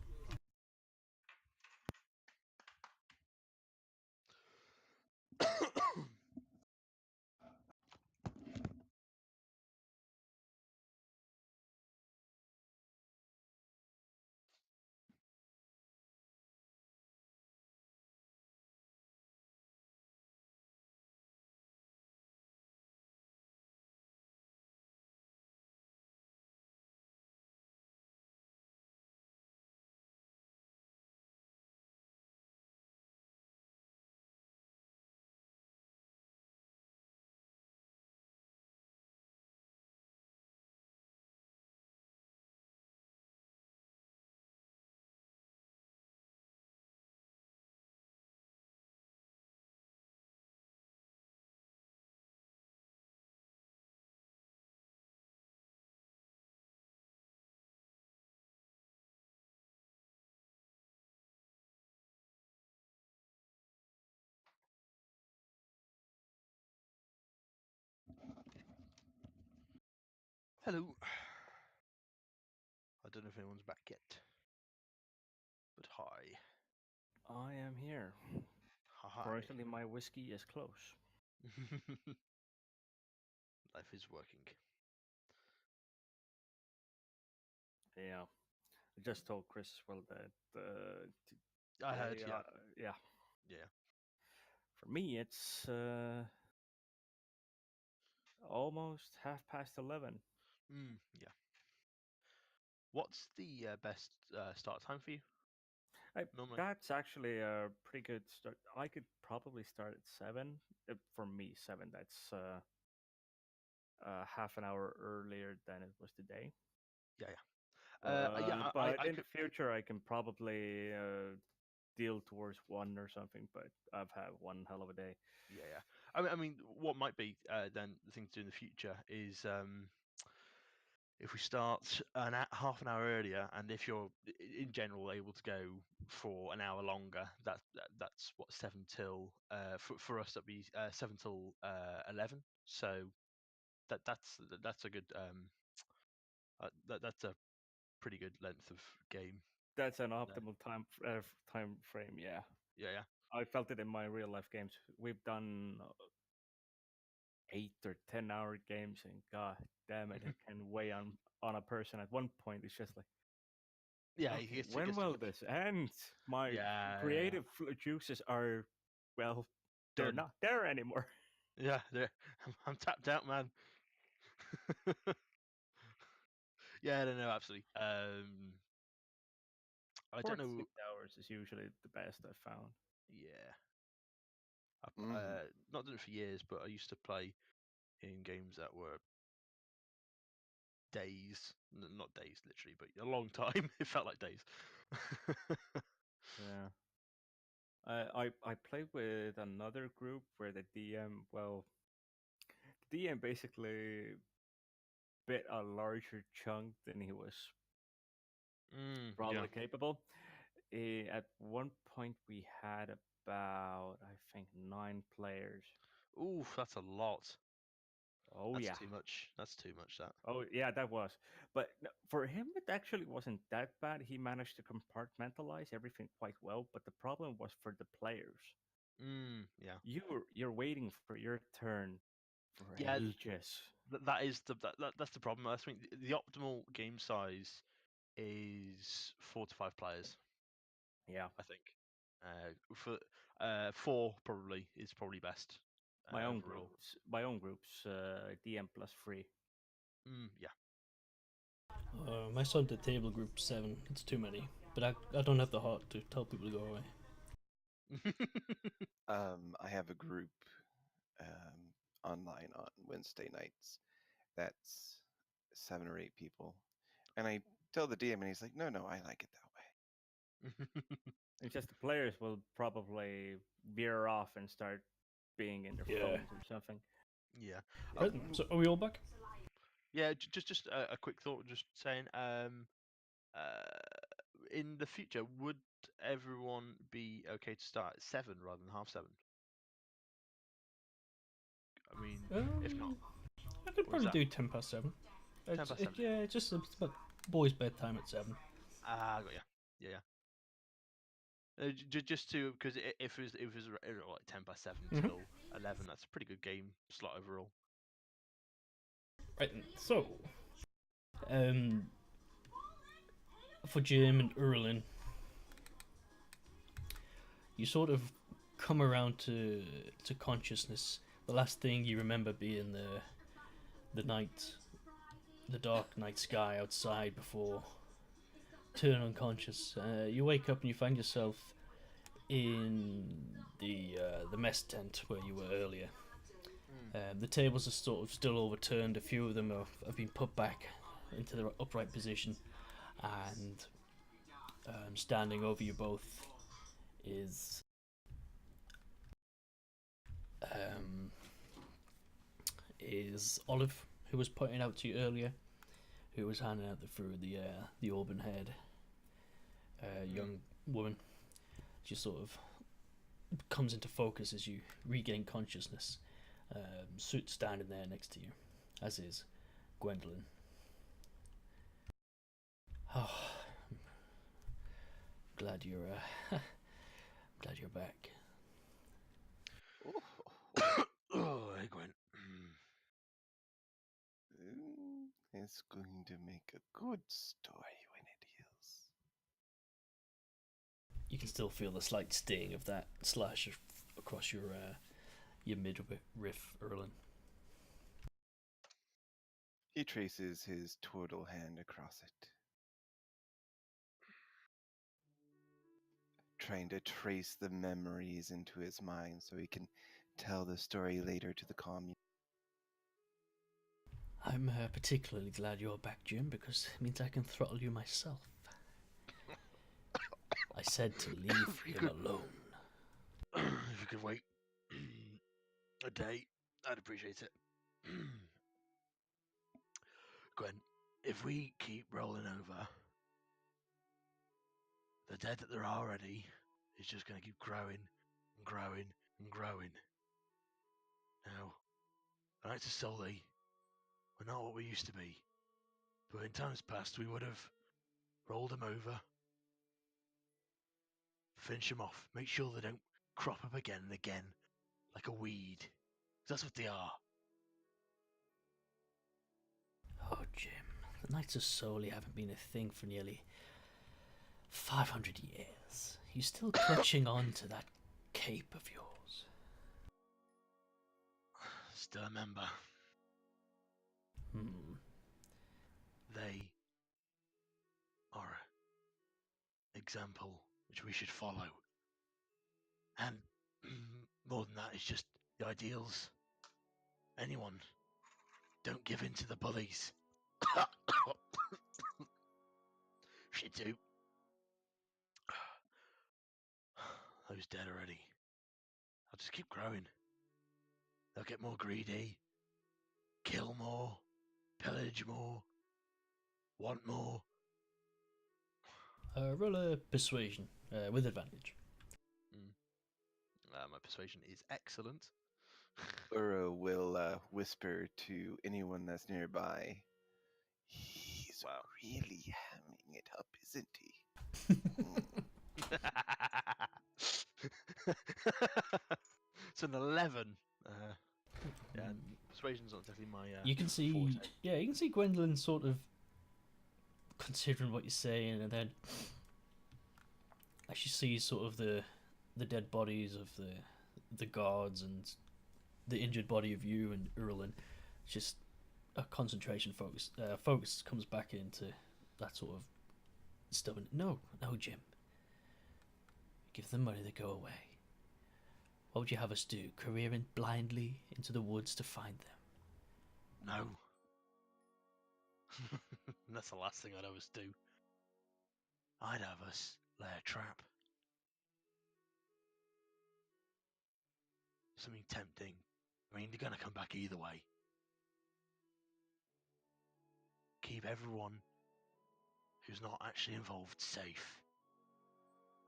Hello. I don't know if anyone's back yet, but hi. I am here. Hi. Fortunately, my whiskey is close. Life is working. Yeah. I just told Chris as well that I heard, today, yeah. yeah. Yeah. For me, it's almost 11:30. Yeah. What's the best start time for you normally? That's actually a pretty good start. I could probably start at 7. For me, 7. That's half an hour earlier than it was today. Yeah, yeah. Yeah, But I in could. the future, I can probably deal towards 1 or something. But I've had one hell of a day. Yeah, yeah. I mean, what might be then the thing to do in the future is if we start half an hour earlier, and if you're in general able to go for an hour longer, that's what 7 till for us that'd be 7 till 11. So that's a good that's a pretty good length of game. That's an No. optimal time frame. Yeah, Yeah, yeah. I felt it in my real life games. We've done 8 or 10 hour games, and god damn it, it can weigh on a person. At one point, it's just like, Yeah, okay, it when gets to will like this end? My yeah, creative juices are, well, they're done. not there anymore. Yeah, I'm tapped out, man. Yeah, I don't know, absolutely. I Four don't to know. 6 hours is usually the best I've found. Yeah, Mhm. not done it for years, but I used to play in games that were days, not days literally, but a long time. It felt like days. Yeah. I played with another group where the DM, well, the DM basically bit a larger chunk than he was Yeah. probably capable. At one point, we had about, I think, 9 players. Oof, that's a lot. Oh That's yeah, too much. That's too much. That. oh yeah, that was. But for him, it actually wasn't that bad. He managed to compartmentalize everything quite well. But the problem was for the players. Yeah. You're waiting for your turn for Yeah. ages. That is that's the problem. I think the optimal game size is 4 to 5 players. Yeah, I think. For 4 probably is probably best overall. my own groups, DM plus 3. Yeah. My son did table group 7. It's too many, but I don't have the heart to tell people to go away. I have a group online on Wednesday nights. That's 7 or 8 people, and I tell the DM, and he's like, "No, no, I like it that It's just the players will probably veer off and start being in their Yeah. phones or something. Yeah. Right, so are we all back? Yeah. Just a quick thought. Just saying. In the future, would everyone be okay to start at 7 rather than half 7? I mean, if not, I could what is probably that? do 10 past 7. 10 past 7. Yeah, it's just it's about boys' bedtime at 7. Ah, got ya. Yeah, yeah. Just to because if it was like 10 past 7 Mhm. till 11, that's a pretty good game slot overall. Right, then, so for Jim and Urlin, you sort of come around to consciousness. The last thing you remember being the night, the dark night sky outside before turn unconscious. You wake up and you find yourself in the mess tent where you were earlier. The tables are sort of still overturned. A few of them have been put back into their upright position, and standing over you both is um, Olive, who was pointing out to you earlier, who was handing out the auburn haired young woman. She sort of comes into focus as you regain consciousness. Soot standing there next to you, as is Gwendolyn. Oh, glad you're glad you're back. Oh, hey, Gwen. It's going to make a good story when it heals. You can still feel the slight sting of that slash across your midriff, Urolin. He traces his turtle hand across it, trying to trace the memories into his mind so he can tell the story later to the commune. I'm particularly glad you're back, Jim, because it means I can throttle you myself. I said to leave him alone. If you could wait a day, I'd appreciate it. Gwen, if we keep rolling over, the dead that there are already is just going to keep growing and growing and growing. Now, the Knights of Soli, we're not what we used to be. But in times past, we would have rolled them over, finish them off, make sure they don't crop up again and again like a weed. 'Cause that's what they are. Oh, Jim, the Knights of Soli haven't been a thing for nearly 500 years. You're still clutching on to that cape of yours. Still remember, they are an example which we should follow. And more than that, it's just the ideals. Anyone, don't give in to the bullies. Shit, too. Those dead already. I'll just keep growing. They'll get more greedy, kill more, pillage more, want more. Roll a persuasion with advantage. My persuasion is excellent. Uro will whisper to anyone that's nearby. He's really hamming it up, isn't he? It's an 11. Yeah, persuasion's not exactly my. You can see, forte. yeah, you can see Gwendolyn sort of considering what you're saying, and then as she sees sort of the dead bodies of the guards and the injured body of you and Urolin, just a concentration focus comes back into that sort of stubborn. No, Jim. Give them money, they go away. What would you have us do? Career in blindly into the woods to find them? No. That's the last thing I'd have us do. I'd have us lay a trap. Something tempting. I mean, they're going to come back either way. Keep everyone who's not actually involved safe.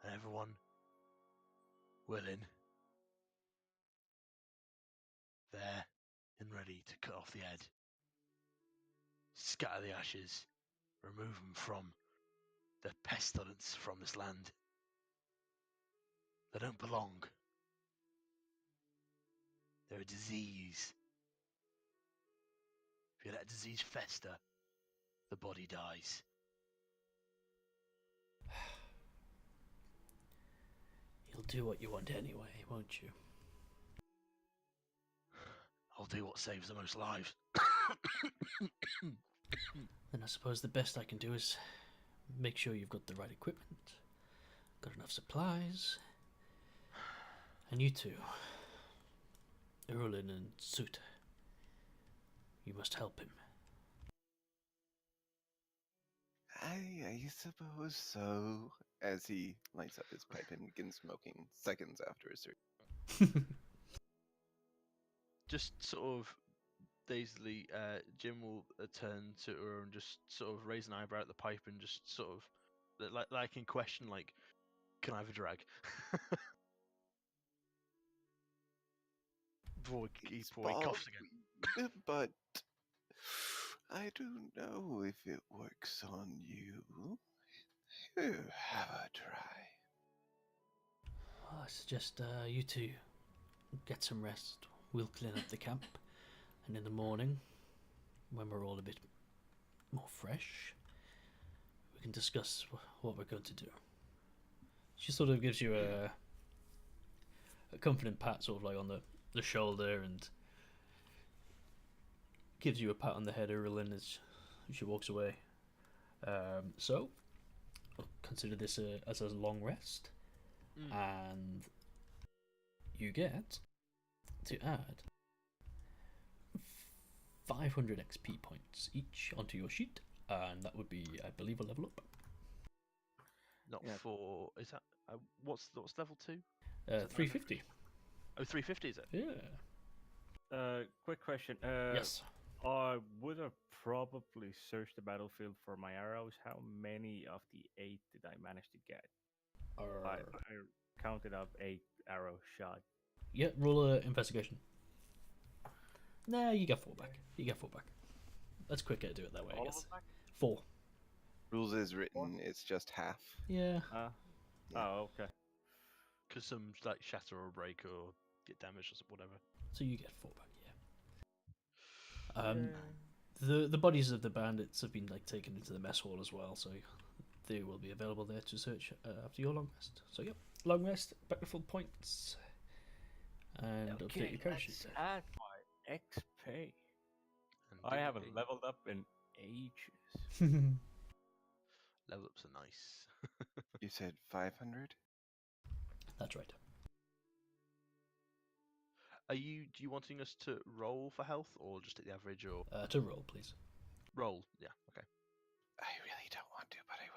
And everyone willing, there and ready to cut off the head. Scatter the ashes. Remove them from the pestilence from this land. They don't belong. They're a disease. If you let disease fester, the body dies. You'll do what you want anyway, won't you? I'll do what saves the most lives. Then I suppose the best I can do is make sure you've got the right equipment, got enough supplies, and you two, Urolin and Soot, you must help him. I suppose so. As he lights up his pipe and begins smoking seconds after his surgery. Just sort of dazedly, Jim will turn to her and just sort of raise an eyebrow at the pipe and just sort of like in question, like, can I have a drag? before he coughs again. But I don't know if it works on you. Do have a try. Well, I suggest you two get some rest. We'll clean up the camp, and in the morning, when we're all a bit more fresh, we can discuss what we're going to do. She sort of gives you a confident pat, sort of like on the shoulder, and gives you a pat on the head, Urolin, as she walks away. So, I'll consider this as a long rest, and you get to add 500 XP points each onto your sheet, and that would be, I believe, a level up. Not Yeah. for... Is that... what's level 2? 350. Oh, 350 is it? Yeah. Quick question. Yes. I would have probably searched the battlefield for my arrows. How many of the 8 did I manage to get? I counted up 8 arrows shot. Yeah, roll a investigation. Nah, you get 4 back. That's quicker to do it that way, I All of guess. them back? 4. Rules is written, it's just half. Yeah. Yeah. Oh, okay. Because some like shatter or break or get damaged or whatever. So you get 4 back, yeah. The bodies of the bandits have been like taken into the mess hall as well, so they will be available there to search after your long rest. So yep, long rest, back to full points, and update your character sheet. Add my XP. And I haven't dignity. leveled up in ages. Level ups are nice. You said 500? That's right. Do you wanting us to roll for health or just at the average or To roll, please. roll? Yeah, okay. I really don't want to, but I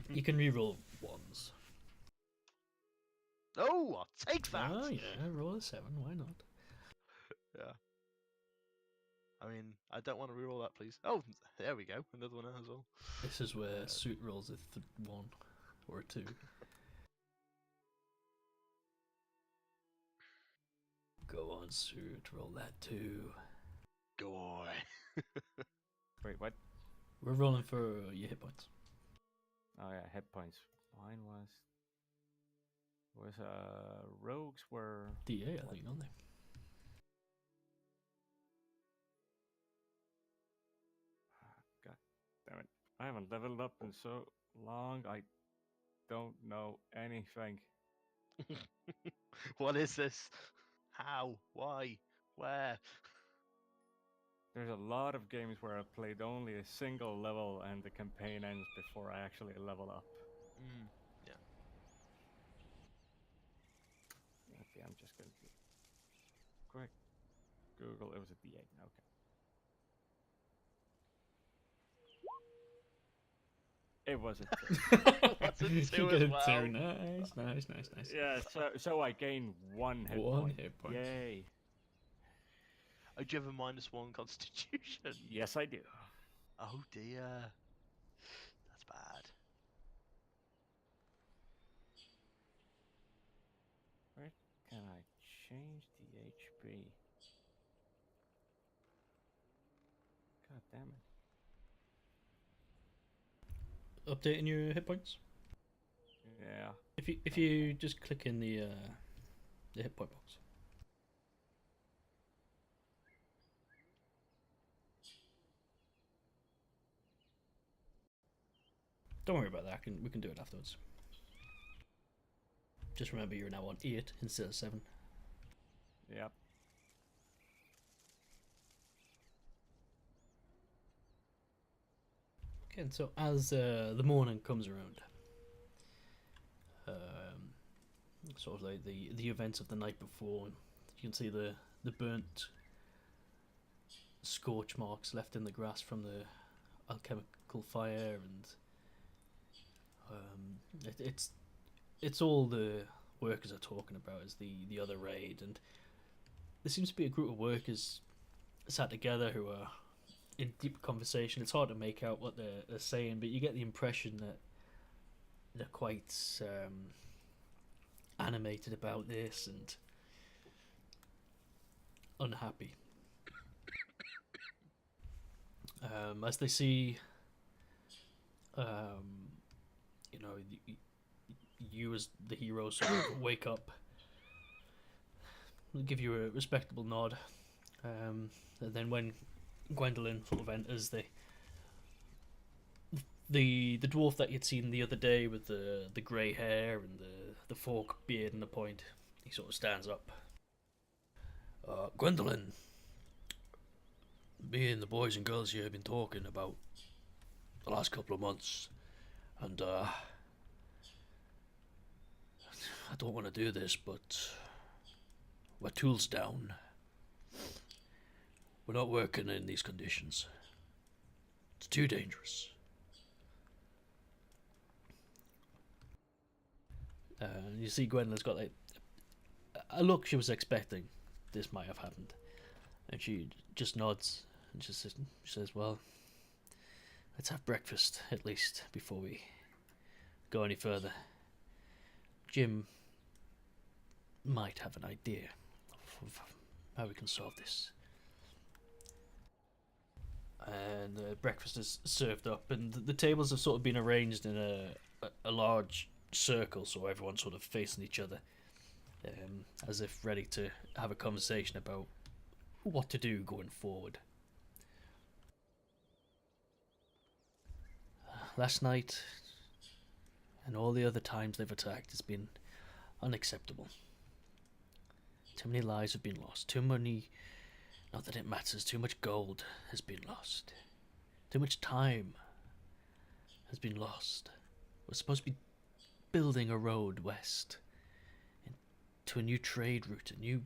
will. You can re-roll ones. Oh, I'll take that. Oh yeah, roll a 7. Why not? Yeah. I mean, I don't want to reroll that, please. Oh, there we go. Another one as well. This is where Soot rolls a 1 or a 2. Go on, Soot, roll that 2. Go on. Wait, what? We're rolling for your hit points. Oh yeah, hit points. Mine was rogues were D8, I think, aren't they? God damn it. I haven't leveled up in so long. I don't know anything. What is this? How? Why? Where? There's a lot of games where I played only a single level and the campaign ends before I actually level up. Yeah. Okay, I'm just gonna do quick Google. It was a D8. Okay. It was a 2. That's a You 2 get as a well. 2. Nice. Yeah, so I gain 1 hit One point. hit point. Yay. Oh, do you have a -1 constitution? Yes, I do. Oh dear. That's bad. Where can I change the HP? God damn it. Updating your hit points. Yeah. If you just click in the hit point box. Don't worry about that. We can do it afterwards. Just remember you're now on 8 instead of 7. Yep. Okay, and so as the morning comes around, sort of like the events of the night before, you can see the burnt scorch marks left in the grass from the alchemical fire, and it's all the workers are talking about is the other raid, and there seems to be a group of workers sat together who are in deep conversation. It's hard to make out what they're saying, but you get the impression that they're quite animated about this and unhappy. As they see you know, you as the hero sort of wake up. I'll give you a respectable nod. And then when Gwendolyn sort of enters, the dwarf that you'd seen the other day with the grey hair and the fork beard and the point, he sort of stands up. Gwendolyn, me and the boys and girls here have been talking about the last couple of months, and I don't want to do this, but we're tools down. We're not working in these conditions. It's too dangerous. You see Gwendolyn's got like a look she was expecting this might have happened. And she just nods and she says, well, let's have breakfast at least before we go any further. Jim might have an idea of how we can solve this. And breakfast is served up, and the tables have sort of been arranged in a large circle, so everyone's sort of facing each other, as if ready to have a conversation about what to do going forward. Last night, and all the other times they've attacked, has been unacceptable. Too many lives have been lost. Too many, not that it matters, too much gold has been lost. Too much time has been lost. We're supposed to be building a road west to a new trade route, a new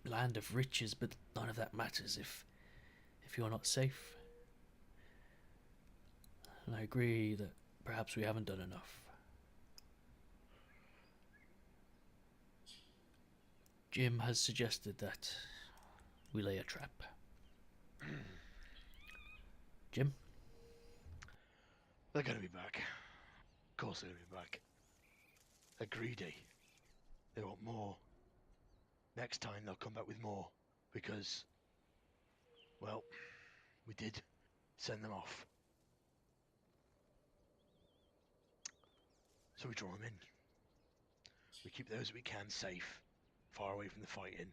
land of riches, but none of that matters if you're not safe. And I agree that perhaps we haven't done enough. Jim has suggested that we lay a trap. Jim? They're gonna be back. Of course they're gonna be back. They're greedy. They want more. Next time they'll come back with more. Because, well, we did send them off. So we draw them in. We keep those we can safe, far away from the fighting.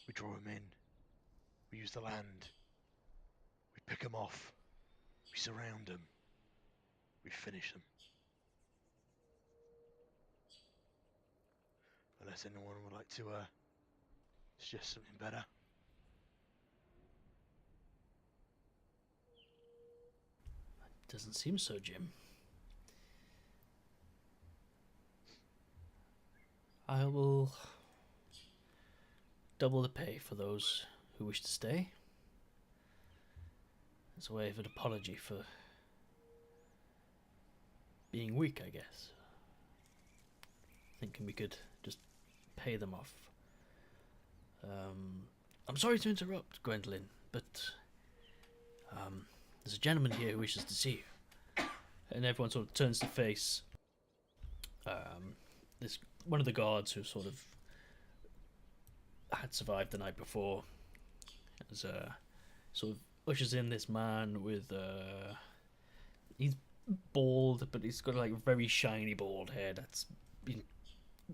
We draw them in. We use the land. We pick them off. We surround them. We finish them. Unless anyone would like to suggest something better. Doesn't seem so, Jim. I will double the pay for those who wish to stay. As a way of an apology for being weak, I guess. Thinking we could just pay them off. I'm sorry to interrupt, Gwendolyn, but there's a gentleman here who wishes to see you. And everyone sort of turns to face this one of the guards who sort of had survived the night before. As sort of ushers in this man with he's bald, but he's got like a very shiny bald hair that's been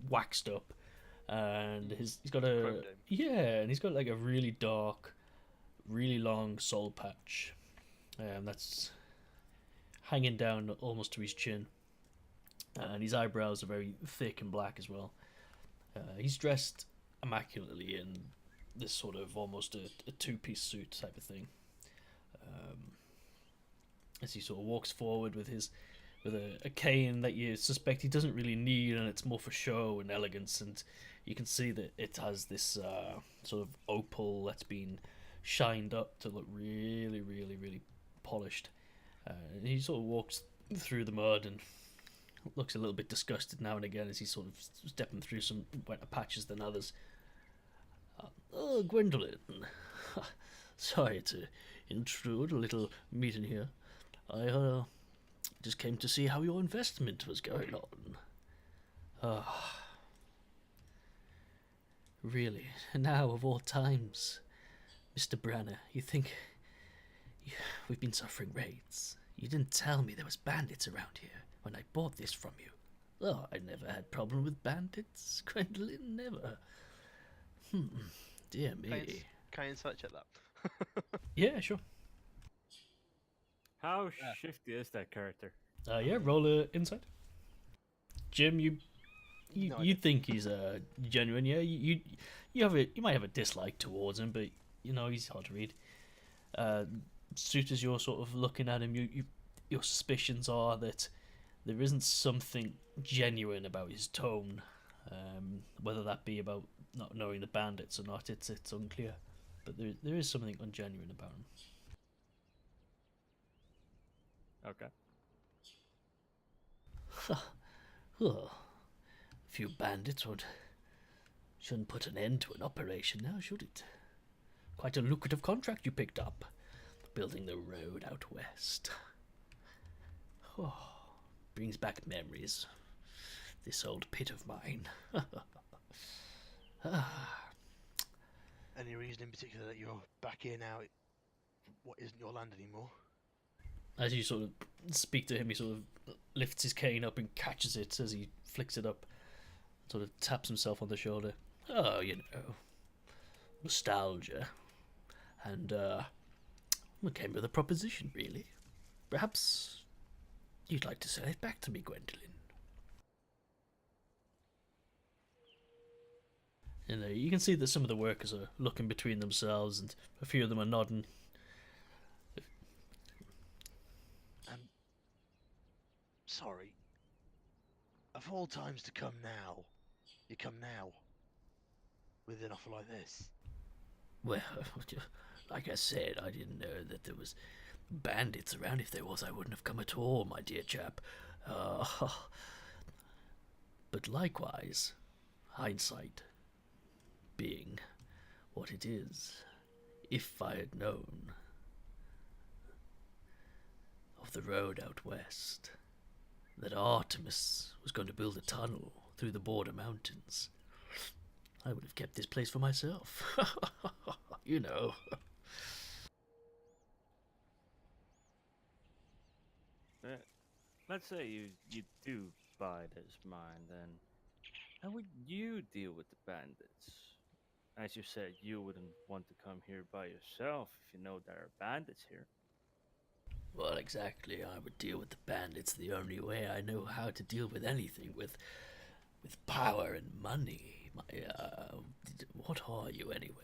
waxed up, and he's got a and he's got like a really dark, really long soul patch, that's hanging down almost to his chin, and his eyebrows are very thick and black as well. He's dressed immaculately in this sort of almost a two-piece suit type of thing. As he sort of walks forward with a cane that you suspect he doesn't really need, and it's more for show and elegance, and you can see that it has this sort of opal that's been shined up to look really, really, really polished. And he sort of walks through the mud and looks a little bit disgusted now and again as he's sort of stepping through some wetter patches than others. Oh, Gwendolyn. Sorry to intrude a little meeting here. I just came to see how your investment was going on. Really? Now, of all times, Mr. Branner, you think we've been suffering raids? You didn't tell me there was bandits around here when I bought this from you. Oh, I never had problem with bandits, Gwendolyn, never. Dear me. Can I insight check that? Yeah, sure. How shifty is that character? Yeah, roll a insight. Jim, you No you think he's genuine? Yeah, you might have a dislike towards him, but you know he's hard to read. Suit, as you're sort of looking at him, your suspicions are that there isn't something genuine about his tone. Whether that be about not knowing the bandits or not, it's unclear. But there is something ungenuine about him. Okay. Oh, a few bandits shouldn't put an end to an operation now, should it? Quite a lucrative contract you picked up, building the road out west. Oh, brings back memories. This old pit of mine. Any reason in particular that you're back here now? What isn't your land anymore? As you sort of speak to him, he sort of lifts his cane up and catches it as he flicks it up. Sort of taps himself on the shoulder. Oh, you know, nostalgia. And, we came with a proposition, really. Perhaps you'd like to sell it back to me, Gwendolyn. And you can see that some of the workers are looking between themselves, and a few of them are nodding. Sorry. Of all times to come now, you come now with an offer like this. Well, like I said, I didn't know that there was bandits around. If there was, I wouldn't have come at all, my dear chap. But likewise, hindsight being what it is, if I had known of the road out west, that Artemis was going to build a tunnel through the border mountains, I would have kept this place for myself. You know. Let's say you do buy this mine, then how would you deal with the bandits? As you said, you wouldn't want to come here by yourself if you know there are bandits here. Well, exactly. I would deal with the bandits the only way I know how to deal with anything, with power and money. What are you anyway?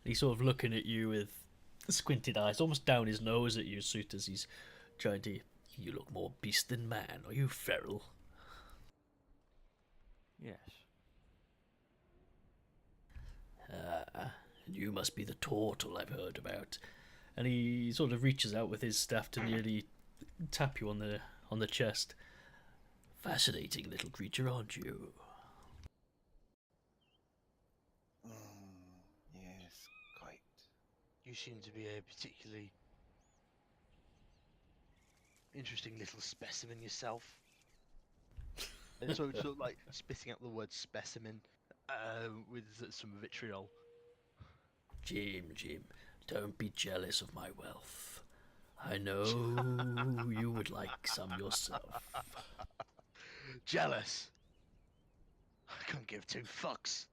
He's sort of looking at you with squinted eyes, almost down his nose at you, Suit, as he's trying to. You look more beast than man. Are you feral? Yes. You must be the turtle I've heard about. And he sort of reaches out with his staff to nearly tap you on the chest. Fascinating little creature, aren't you? Yes, quite. You seem to be a particularly interesting little specimen yourself. And so sort of like spitting out the word specimen with some vitriol. Jim, don't be jealous of my wealth. I know you would like some yourself. Jealous? I couldn't give two fucks.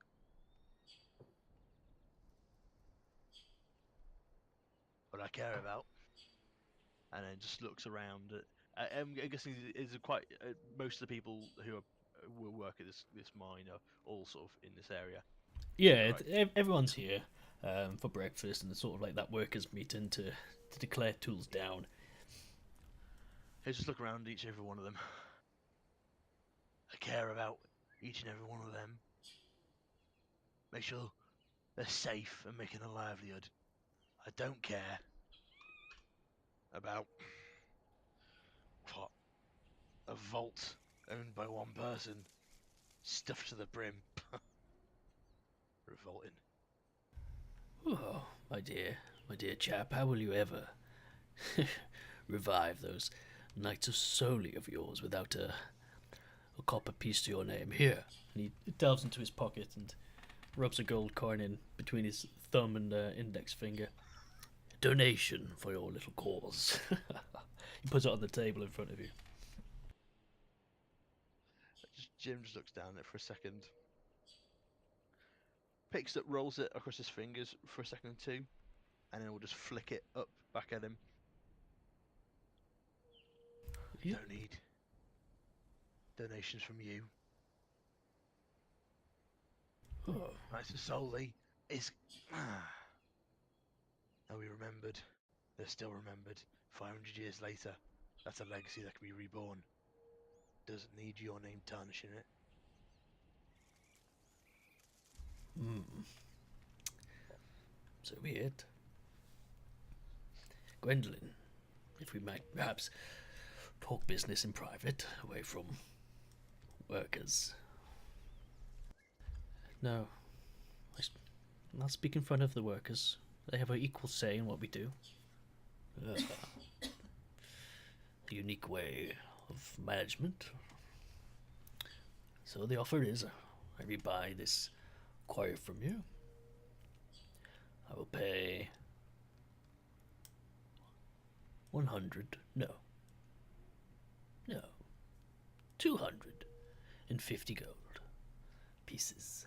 What I care about. And then just looks around. I'm guessing is quite most of the people who will work at this mine are all sort of in this area. Yeah, Right. everyone's here for breakfast, and it's sort of like that workers' meeting to declare tools down. I just look around each and every one of them. I care about each and every one of them. Make sure they're safe and making a livelihood. I don't care about what a vault owned by one person, stuffed to the brim. Revolting. Oh, my dear chap, how will you ever revive those Knights of Soli of yours without a copper piece to your name? Here. And he delves into his pocket and rubs a gold coin in between his thumb and index finger. donation for your little cause. He puts it on the table in front of you. Jim just looks down at it for a second, picks it, rolls it across his fingers for a second or two, and then we'll just flick it up back at him. You- Don't need donations from you. Oh, Nice and solely is. Are we remembered? They're still remembered. 500 years later, that's a legacy that can be reborn. Doesn't need your name tarnishing it. so be it. Gwendolyn, if we might perhaps talk business in private, away from workers. No, I'm not speak in front of the workers. They have an equal say in what we do. A unique way of management. So the offer is, I will buy this quarry from you. I will pay 100, no, 250 gold pieces.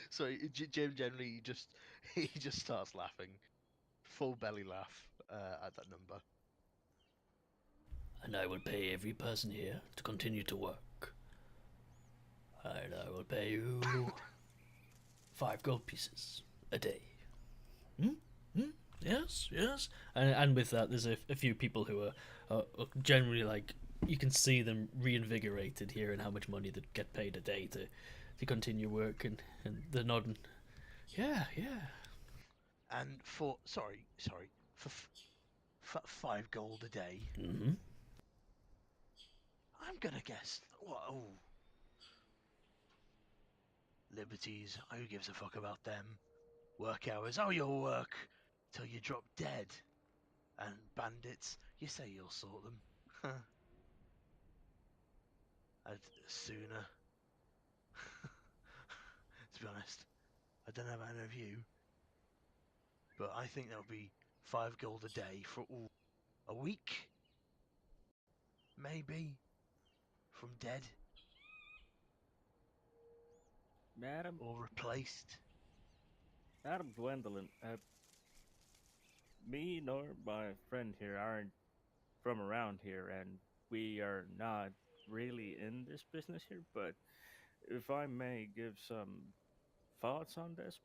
So Jim generally he just starts laughing, full belly laugh at that number. And I will pay every person here to continue to work. And I will pay you 5 gold pieces a day. Yes, yes. And with that, there's a few people who are generally like, you can see them reinvigorated here and how much money they get paid a day to continue work, and they're nodding. Yeah. And for for 5 gold a day, Mm-hmm. I'm gonna guess. What? Oh, liberties. Who gives a fuck about them? Work hours. Oh, you'll work till you drop dead. And bandits. You say you'll sort them. I'd sooner. To be honest, I don't know about any of you, but I think that'll be 5 gold a day for a week, maybe, from dead Madam, or replaced. Madam Gwendolyn, me nor my friend here aren't from around here, and we are not really in this business here. But if I may give some thoughts on this,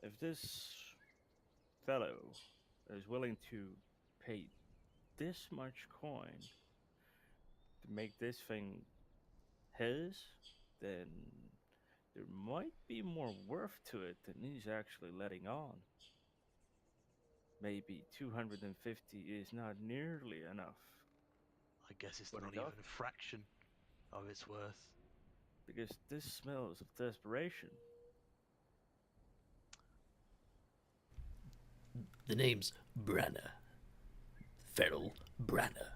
if this fellow is willing to pay this much coin to make this thing his, then there might be more worth to it than he's actually letting on. Maybe 250 is not nearly enough, I guess it's What not do you even got? a fraction of its worth. because this smells of desperation. The name's Branner. Feral Branner.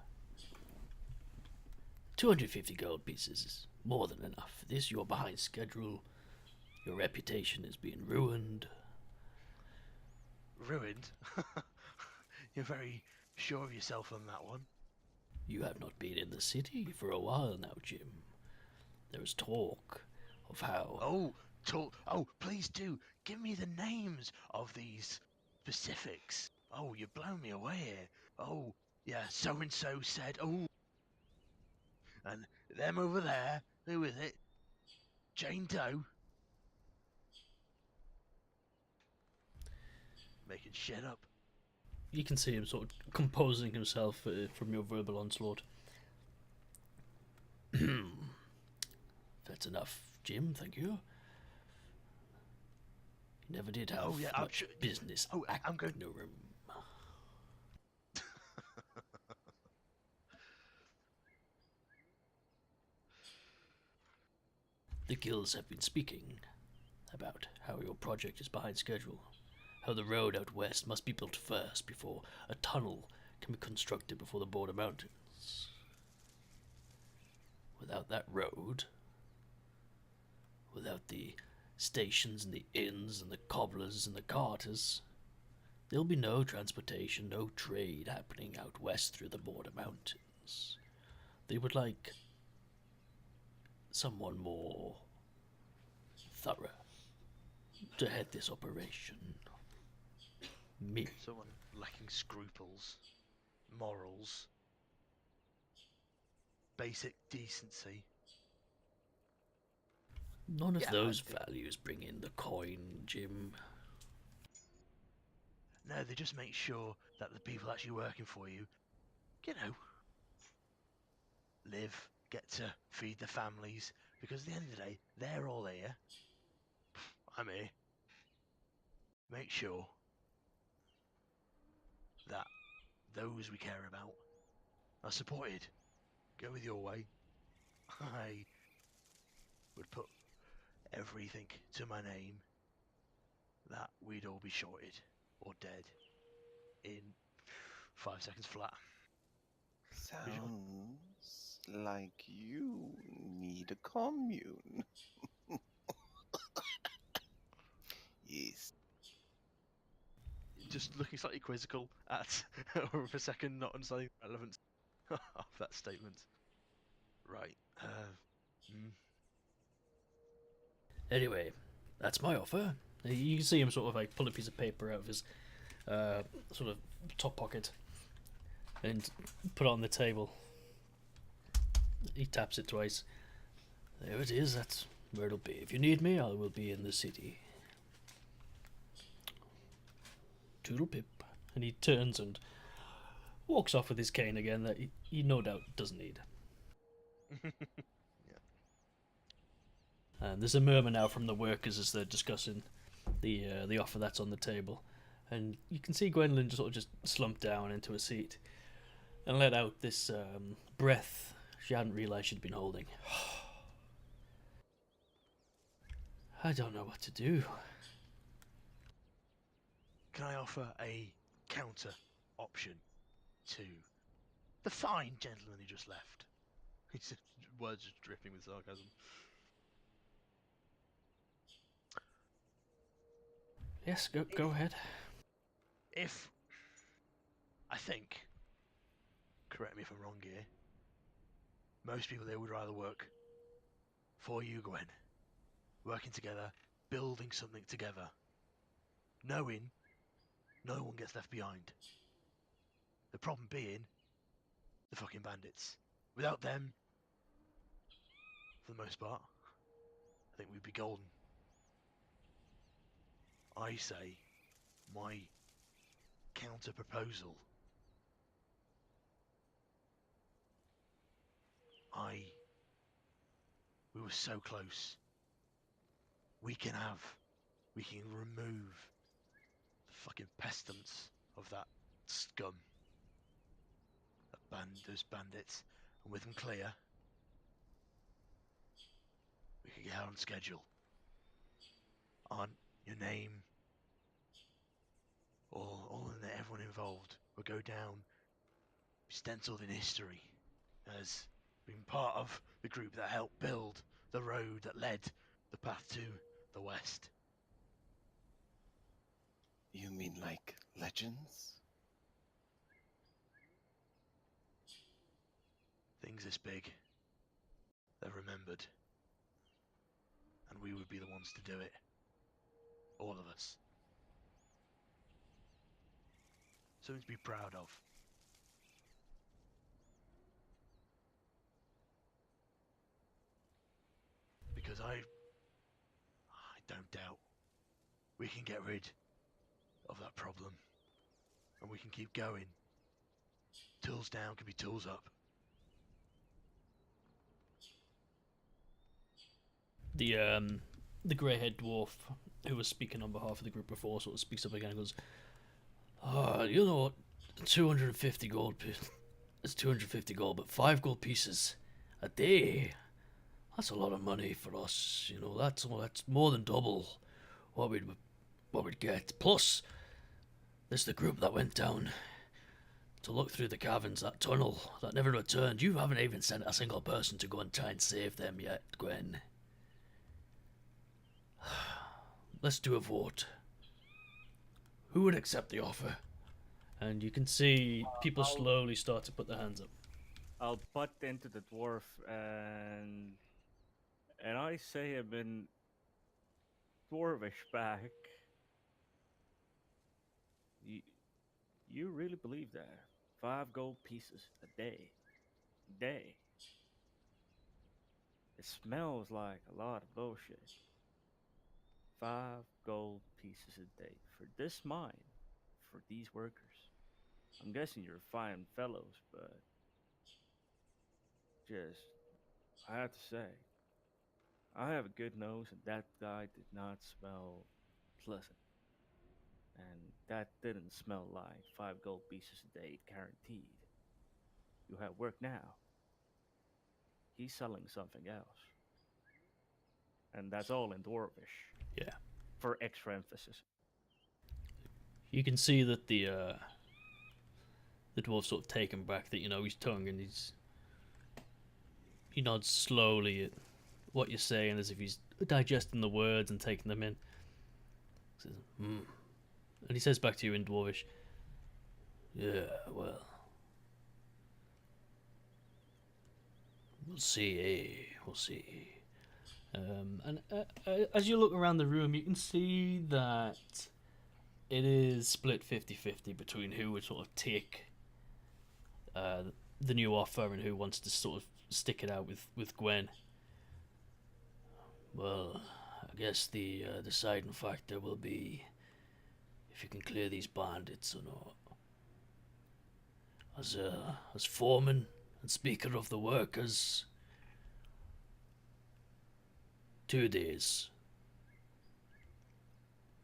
250 gold pieces is more than enough for this. You're behind schedule. Your reputation is being ruined. Ruined? You're very sure of yourself on that one. You have not been in the city for a while now, Jim. There is talk of how... Oh, please do. Give me the names of these specifics. Oh, you've blown me away here. Oh, yeah, so-and-so said, oh. And them over there, who is it? Jane Doe? Making shit up. You can see him sort of composing himself from your verbal onslaught. That's enough, Jim, thank you. You never did have much business. I'm going... The guilds have been speaking about how your project is behind schedule, how the road out west must be built first before a tunnel can be constructed before the border mountains. Without that road, without the stations and the inns and the cobblers and the carters. There'll be no transportation, no trade happening out west through the border mountains. They would like someone more thorough to head this operation. Me. Someone lacking scruples, morals, basic decency. None of Yeah, those values bring in the coin, Jim. No, they just make sure that the people actually working for you, you know, live, get to feed their families, because at the end of the day, they're all here. I'm here. Make sure that those we care about are supported. Go with your way. I would put everything to my name that we'd all be shorted or dead in 5 seconds flat. Sounds like you need a commune. Yes. Just looking slightly quizzical at over a second, not understanding the relevance of that statement. Right. Anyway, that's my offer. You can see him sort of like pull a piece of paper out of his sort of top pocket and put it on the table. He taps it twice. There it is, that's where it'll be. If you need me, I will be in the city. Toodle pip. And he turns and walks off with his cane again that he no doubt doesn't need. And there's a murmur now from the workers as they're discussing the offer that's on the table. And you can see Gwendolyn just slump down into a seat and let out this breath she hadn't realised she'd been holding. I don't know what to do. Can I offer a counter option to the fine gentleman who just left? His words just dripping with sarcasm. Yes, go ahead. If I think, correct me if I'm wrong here, most people there would rather work for you, Gwen. Working together, building something together, knowing no one gets left behind. The problem being the fucking bandits. Without them, for the most part, I think we'd be golden. I say my counter proposal. We were so close. We can remove the fucking pestilence of that scum. Those bandits. And with them clear, we can get out on schedule. On your name, all in there, everyone involved will go down, stenciled in history as being part of the group that helped build the road that led the path to the west. You mean like legends? Things this big, they're remembered. And we would be the ones to do it. All of us. Something to be proud of. Because I don't doubt we can get rid of that problem. And we can keep going. Tools down can be tools up. The grey-haired dwarf who was speaking on behalf of the group before sort of speaks up again and goes, you know what, 250 gold, it's 250 gold, but 5 gold pieces a day, that's a lot of money for us, you know, that's more than double what we'd get. Plus, there's the group that went down to look through the caverns, that tunnel that never returned. You haven't even sent a single person to go and try and save them yet, Gwen. let's do a vote. Who would accept the offer? And you can see people slowly start to put their hands up. I'll butt into the dwarf and I say him in dwarvish back. You really believe that? 5 gold pieces a day. Day. It smells like a lot of bullshit. 5 gold pieces a day for this mine, for these workers. I'm guessing you're fine fellows, but just, I have to say, I have a good nose, and that guy did not smell pleasant. And that didn't smell like 5 gold pieces a day, guaranteed. You have work now. He's selling something else. And that's all in Dwarvish. Yeah. For extra emphasis. You can see that the dwarf's sort of taken back, that his tongue, and he nods slowly at what you're saying, as if he's digesting the words and taking them in. He says, And he says back to you in Dwarvish, "Yeah, well, we'll see, we'll see." And as you look around the room, you can see that it is split 50-50 between who would sort of take the new offer and who wants to sort of stick it out with Gwen. Well, I guess the deciding factor will be if you can clear these bandits or not. As foreman and speaker of the workers, 2 days.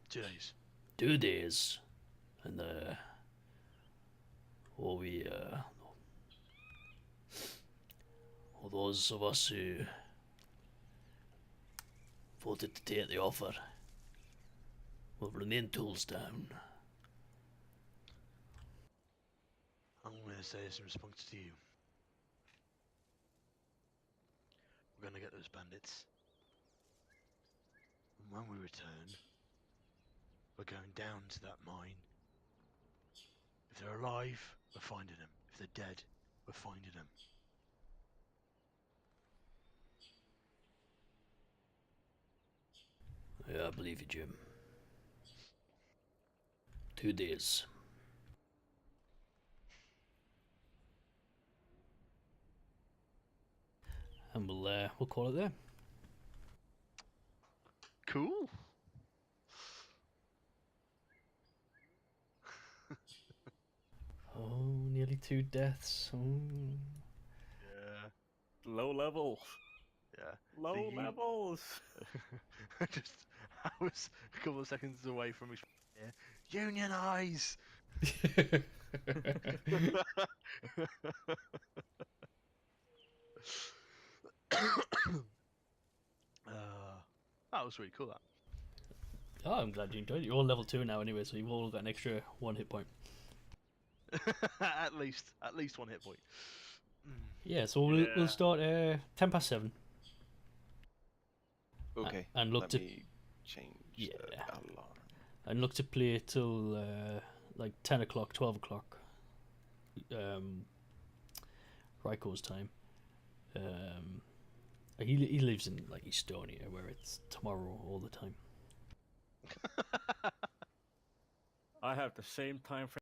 2 days. 2 days, and all those of us who voted to take the offer will remain tools down. I'm going to say this in response to you. We're going to get those bandits. And when we return, we're going down to that mine. If they're alive, we're finding them. If they're dead, we're finding them. Yeah, I believe you, Jim. 2 days. And we'll call it there. Cool. Oh, nearly 2 deaths. Oh. Yeah. Low levels. Yeah. Low levels. I was a couple of seconds away from each. Yeah. Unionize. That was really cool. That. Oh, I'm glad you enjoyed it. You're all level 2 now anyway, so you've all got an extra 1 hit point. at least 1 hit point. Yeah, so we'll start 7:10. Okay. And look let to me change the alarm. And look to play till like 10 o'clock, 12 o'clock. Ryko's time. He lives in like Estonia, where it's tomorrow all the time. I have the same time frame